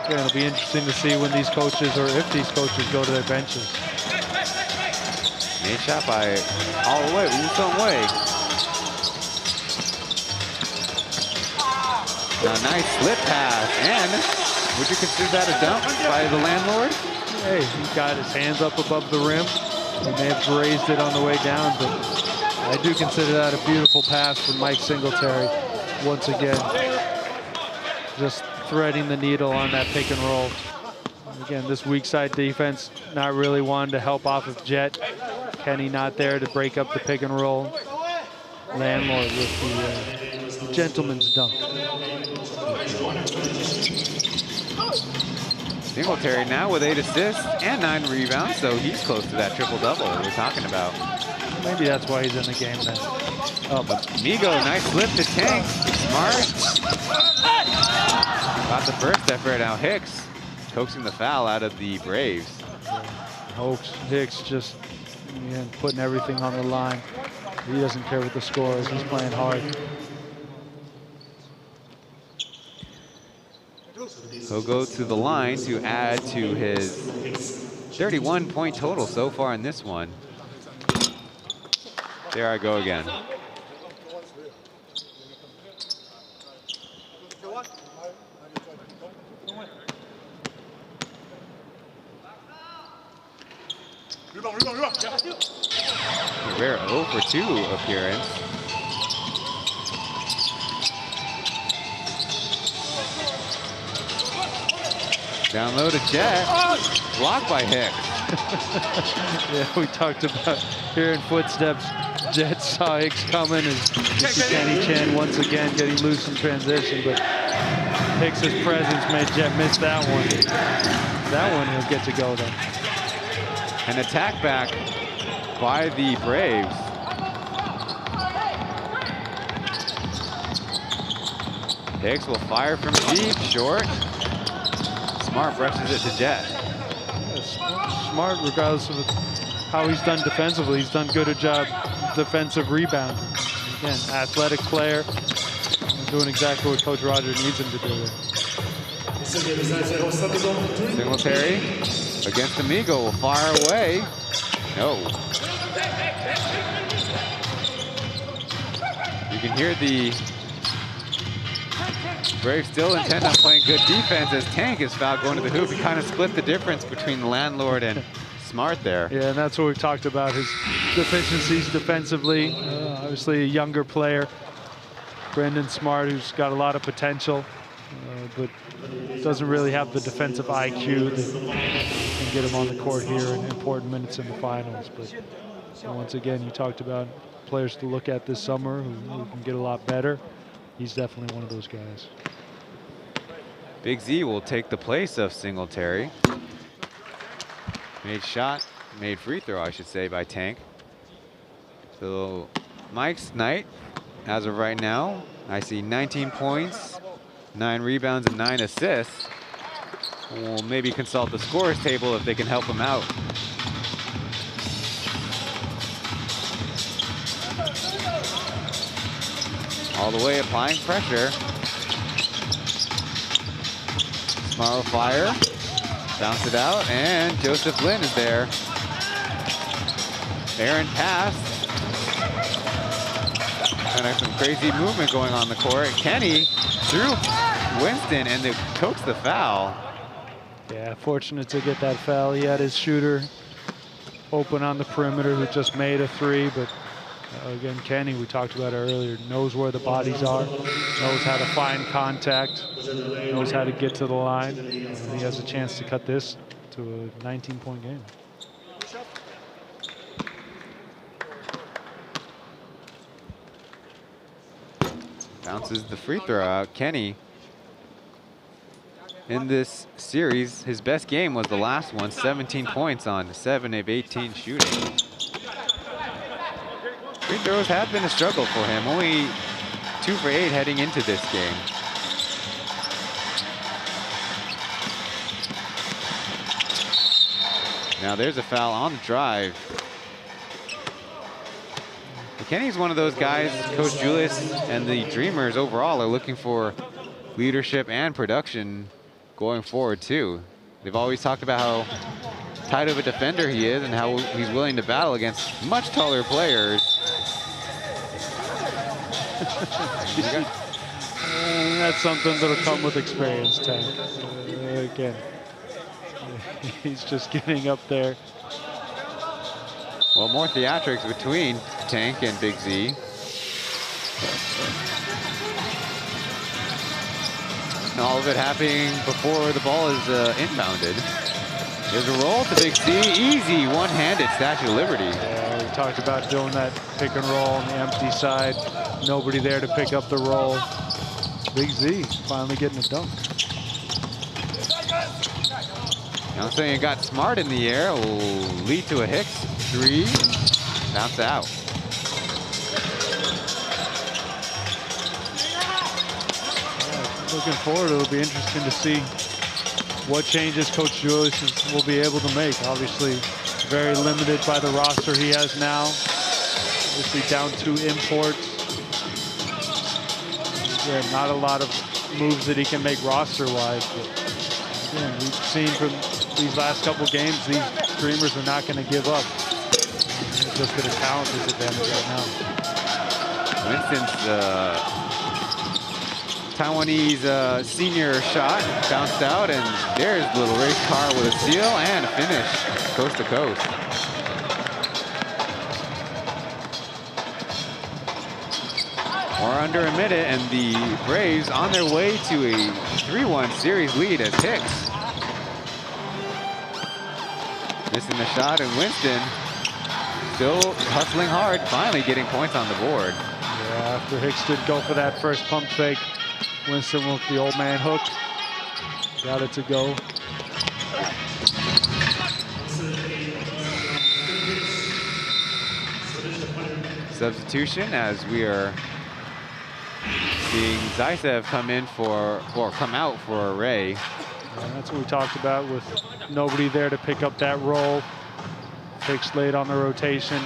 Again, it'll be interesting to see when these coaches, or if these coaches, go to their benches. Made shot by all the way, Wu Sung Wei. A nice slip pass, and would you consider that a dunk by the landlord? Hey, he got his hands up above the rim. He may have raised it on the way down, but I do consider that a beautiful pass from Mike Singletary. Once again, just threading the needle on that pick and roll. And again, this weak side defense not really wanting to help off of Jet. Kenny not there to break up the pick and roll. Landlord with the gentleman's dunk. Singletary now with 8 assists and 9 rebounds, so he's close to that triple-double that we're talking about. Maybe that's why he's in the game then. Oh, but Migo, nice slip to Tank. Smart. Got the first effort. Now Hicks coaxing the foul out of the Braves. Hicks just putting everything on the line. He doesn't care what the score is. He's playing hard. He'll go to the line to add to his 31-point total so far in this one. There I go again. A rare 0 for 2 appearance. Down low to Jet. Blocked by Hicks. Yeah, we talked about hearing footsteps. Jet saw Hicks coming, and Kenny Chen once again getting loose in transition, but Hicks's presence made Jet miss that one. That one he'll get to go though. An attack back by the Braves. Hicks will fire from deep, short. Smart brushes it to Jet. Yeah, Smart, regardless of how he's done defensively, he's done good a job defensive rebounding. Again, athletic player, doing exactly what Coach Roger needs him to do there. Singletary against Amigo will fire away. No. You can hear the Braves still intent on playing good defense as Tank is fouled going to the hoop. He kind of split the difference between the landlord and Smart there. Yeah, and that's what we've talked about, his deficiencies defensively. Obviously a younger player. Brendan Smart, who's got a lot of potential, but doesn't really have the defensive IQ that can get him on the court here in important minutes in the finals. But once again, you talked about players to look at this summer who can get a lot better. He's definitely one of those guys. Big Z will take the place of Singletary. Made free throw, I should say, by Tank. So Mike's night, as of right now, I see 19 points, 9 rebounds, and 9 assists. We'll maybe consult the scorers table if they can help him out. All the way applying pressure. Smart will fire. Bounce it out, and Joseph Lin is there. Aaron pass. Kind of some crazy movement going on the court. Kenny through Winston, and they coax the foul. Yeah, fortunate to get that foul. He had his shooter open on the perimeter who just made a three, but Again, Kenny, we talked about earlier, knows where the bodies are, knows how to find contact, knows how to get to the line. And he has a chance to cut this to a 19-point game. Bounces the free throw out. Kenny, in this series, his best game was the last one, 17 points on 7 of 18 shooting. Free throws have been a struggle for him, only 2 for 8 heading into this game. Now there's a foul on the drive. Kenny's one of those guys, Coach Julius and the Dreamers overall are looking for leadership and production going forward too. They've always talked about how tight of a defender he is and how he's willing to battle against much taller players. That's something that'll come with experience, Tank. Again, he's just getting up there. Well, more theatrics between Tank and Big Z. And all of it happening before the ball is inbounded. There's a roll to Big Z, easy one-handed Statue of Liberty. Yeah, we talked about doing that pick and roll on the empty side. Nobody there to pick up the roll. Big Z finally getting a dunk. I'm saying it got smart in the air, will lead to a Hicks 3, bounce out. Looking forward, it'll be interesting to see what changes Coach Julius will be able to make. Obviously, very limited by the roster he has now. Obviously down 2 imports. Yeah, not a lot of moves that he can make roster-wise. But again, we've seen from these last couple games, these Dreamers are not going to give up. It's just at a talent disadvantage right now. Winston's Taiwanese senior shot bounced out, and there's little race car with a steal and a finish, coast to coast. We're under a minute, and the Braves on their way to a 3-1 series lead as Hicks. Missing the shot, and Winston still hustling hard, finally getting points on the board. Yeah, after Hicks did go for that first pump fake, Winston with the old man hook. Got it to go. Substitution as we are seeing Zaisev come out for a Ray. And that's what we talked about with nobody there to pick up that roll. Hicks late on the rotation.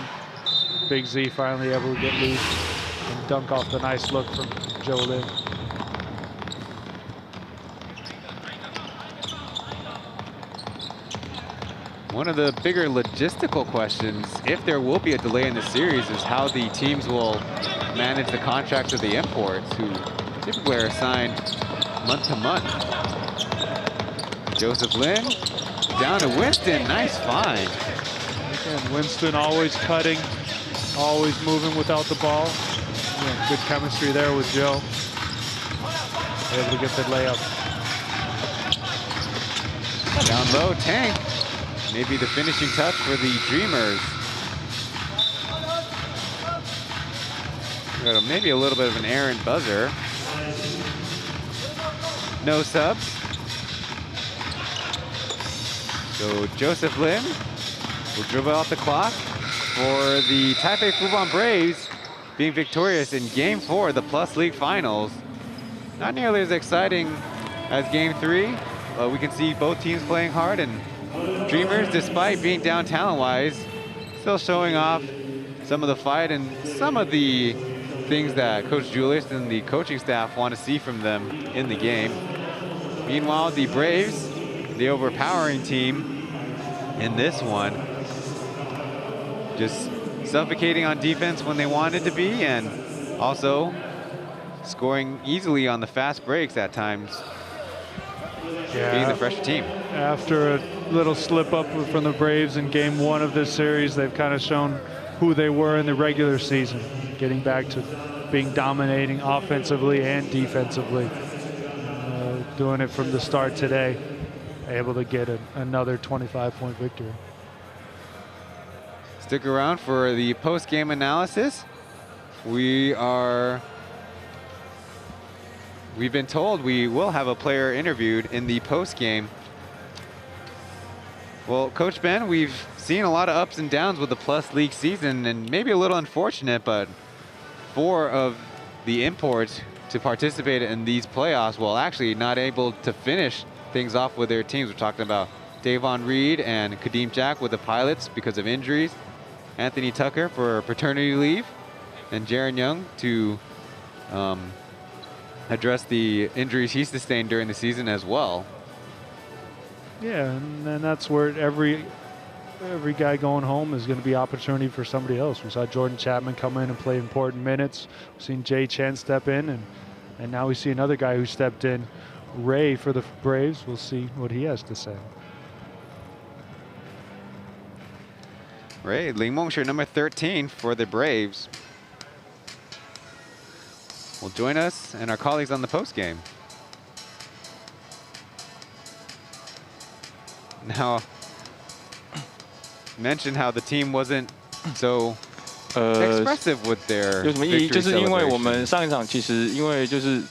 Big Z finally able to get loose and dunk off the nice look from Joe Lin. One of the bigger logistical questions, if there will be a delay in the series, is how the teams will manage the contracts of the imports, who typically are signed month to month. Joseph Lin down to Winston, nice find. Again, Winston always cutting, always moving without the ball. Yeah, good chemistry there with Joe. Able to get the layup. Down low, Tank. Maybe the finishing touch for the Dreamers. Maybe a little bit of an errant buzzer. No subs. So Joseph Lin will dribble out the clock for the Taipei Fubon Braves, being victorious in Game 4 of the Plus League Finals. Not nearly as exciting as Game 3, but we can see both teams playing hard, and Dreamers, despite being down talent-wise, still showing off some of the fight and some of the things that Coach Julius and the coaching staff want to see from them in the game. Meanwhile, the Braves, the overpowering team in this one, just suffocating on defense when they wanted to be, and also scoring easily on the fast breaks at times, being the fresher team. After a little slip up from the Braves in Game 1 of this series, they've kind of shown who they were in the regular season, getting back to being dominating offensively and defensively. Doing it from the start today, able to get another 25-point victory. Stick around for the post-game analysis. We've been told we will have a player interviewed in the post-game. Well, Coach Ben, we've seen a lot of ups and downs with the Plus League season, and maybe a little unfortunate, but 4 of the imports to participate in these playoffs, well, actually not able to finish things off with their teams. We're talking about Davon Reed and Kadeem Jack with the Pilots because of injuries, Anthony Tucker for paternity leave, and Jaron Young to address the injuries he sustained during the season as well. Yeah, and that's where every guy going home is going to be opportunity for somebody else. We saw Jordan Chapman come in and play important minutes. We've seen Jay Chen step in, and now we see another guy who stepped in, Ray, for the Braves. We'll see what he has to say. Ray, Ling Mengshi, number 13 for the Braves, will join us and our colleagues on the postgame. Now, mention how the team wasn't so expressive with their 有什么意义？ victory 就是因为我们 celebration. 上一场其实因为就是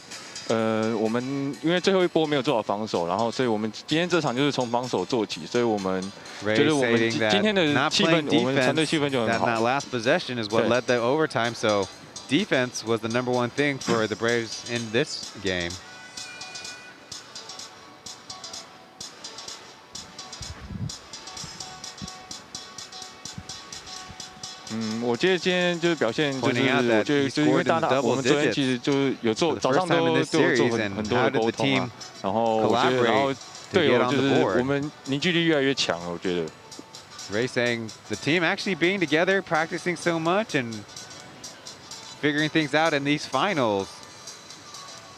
我们因为最后一波没有做好防守，然后所以我们今天这场就是从防守做起，所以我们觉得我们今天的气氛，我们团队气氛就很好。 That last possession is what led the overtime. So defense was the #1 thing for the Braves in this game. 我觉得今天就是表现就是，我觉得就是因为我们昨天其实就是有做早上都有做很多的沟通啊，然后我觉得然后队友就是我们凝聚力越来越强了，我觉得。Ray saying the team actually being together, practicing so much, and figuring things out in these finals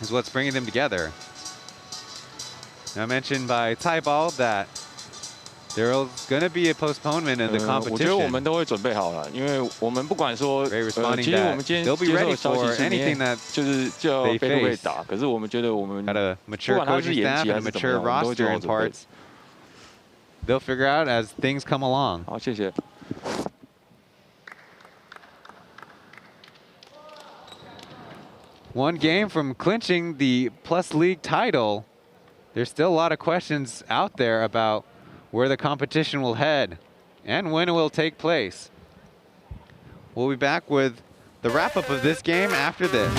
is what's bringing them together. Now mentioned by Taibao that there's going to be a postponement in the competition. 我觉得我们都会准备好了，因为我们不管说，其实我们今天接受的消息是就是就要被打，可是我们觉得我们不管他是延期还是怎么样，我们都会做好准备。They'll figure out as things come along. 好，谢谢。One game from clinching the Plus League title. There's still a lot of questions out there about where the competition will head and when it will take place. We'll be back with the wrap-up of this game after this.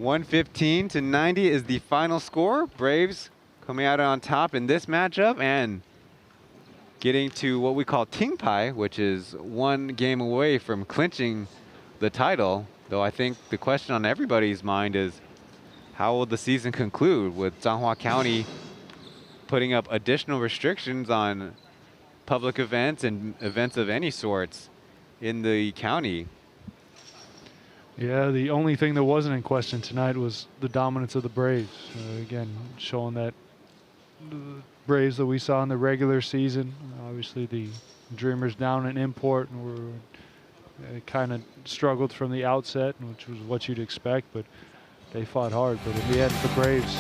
115 to 90 is the final score. Braves coming out on top in this matchup and getting to what we call Tingpai, which is one game away from clinching the title. Though I think the question on everybody's mind is, how will the season conclude with Changhua County putting up additional restrictions on public events and events of any sorts in the county? Yeah, the only thing that wasn't in question tonight was the dominance of the Braves. Again, showing that the Braves that we saw in the regular season, obviously the Dreamers down in import and were kind of struggled from the outset, which was what you'd expect, but they fought hard. But in the end, the Braves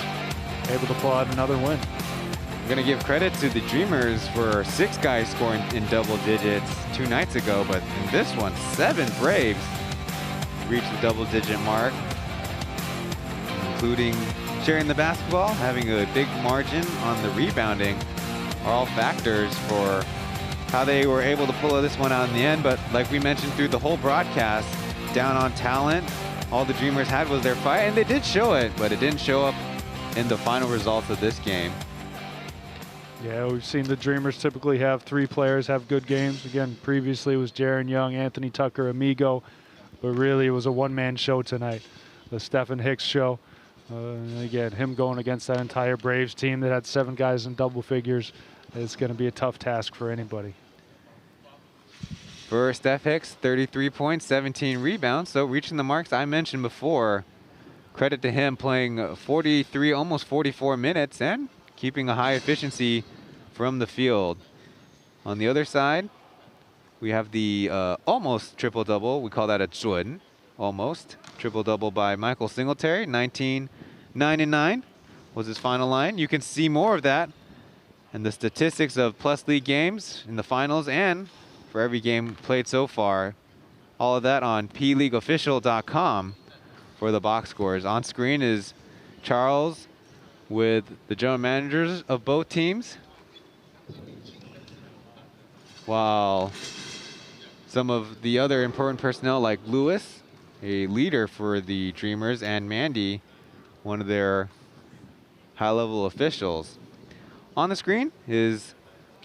able to pull out another win. I'm going to give credit to the Dreamers for 6 guys scoring in double digits 2 nights ago, but in this one, 7 Braves reached the double-digit mark, including sharing the basketball, having a big margin on the rebounding, are all factors for how they were able to pull this one out in the end. But like we mentioned through the whole broadcast, down on talent, all the Dreamers had was their fight, and they did show it, but it didn't show up in the final results of this game. Yeah, we've seen the Dreamers typically have 3 players have good games. Again, previously it was Jaron Young, Anthony Tucker, Amigo, but really it was a one-man show tonight, the Stephen Hicks show. And again, him going against that entire Braves team that had 7 guys in double figures, it's going to be a tough task for anybody. For Steph Hicks, 33 points, 17 rebounds, so reaching the marks I mentioned before. Credit to him playing 43, almost 44 minutes and keeping a high efficiency from the field. On the other side, we have the almost triple-double. We call that a Chun, almost. Triple-double by Michael Singletary, 19, 9, and 9 was his final line. You can see more of that and the statistics of Plus League games in the finals and for every game played so far. All of that on pleagueofficial.com for the box scores. On screen is Charles with the general managers of both teams, while some of the other important personnel like Lewis, a leader for the Dreamers, and Mandy, one of their high-level officials. On the screen is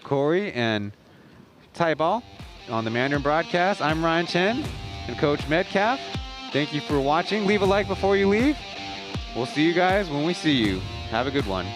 Corey and Taibao. On the Mandarin broadcast, I'm Ryan Chen and Coach Metcalf. Thank you for watching. Leave a like before you leave. We'll see you guys when we see you. Have a good one.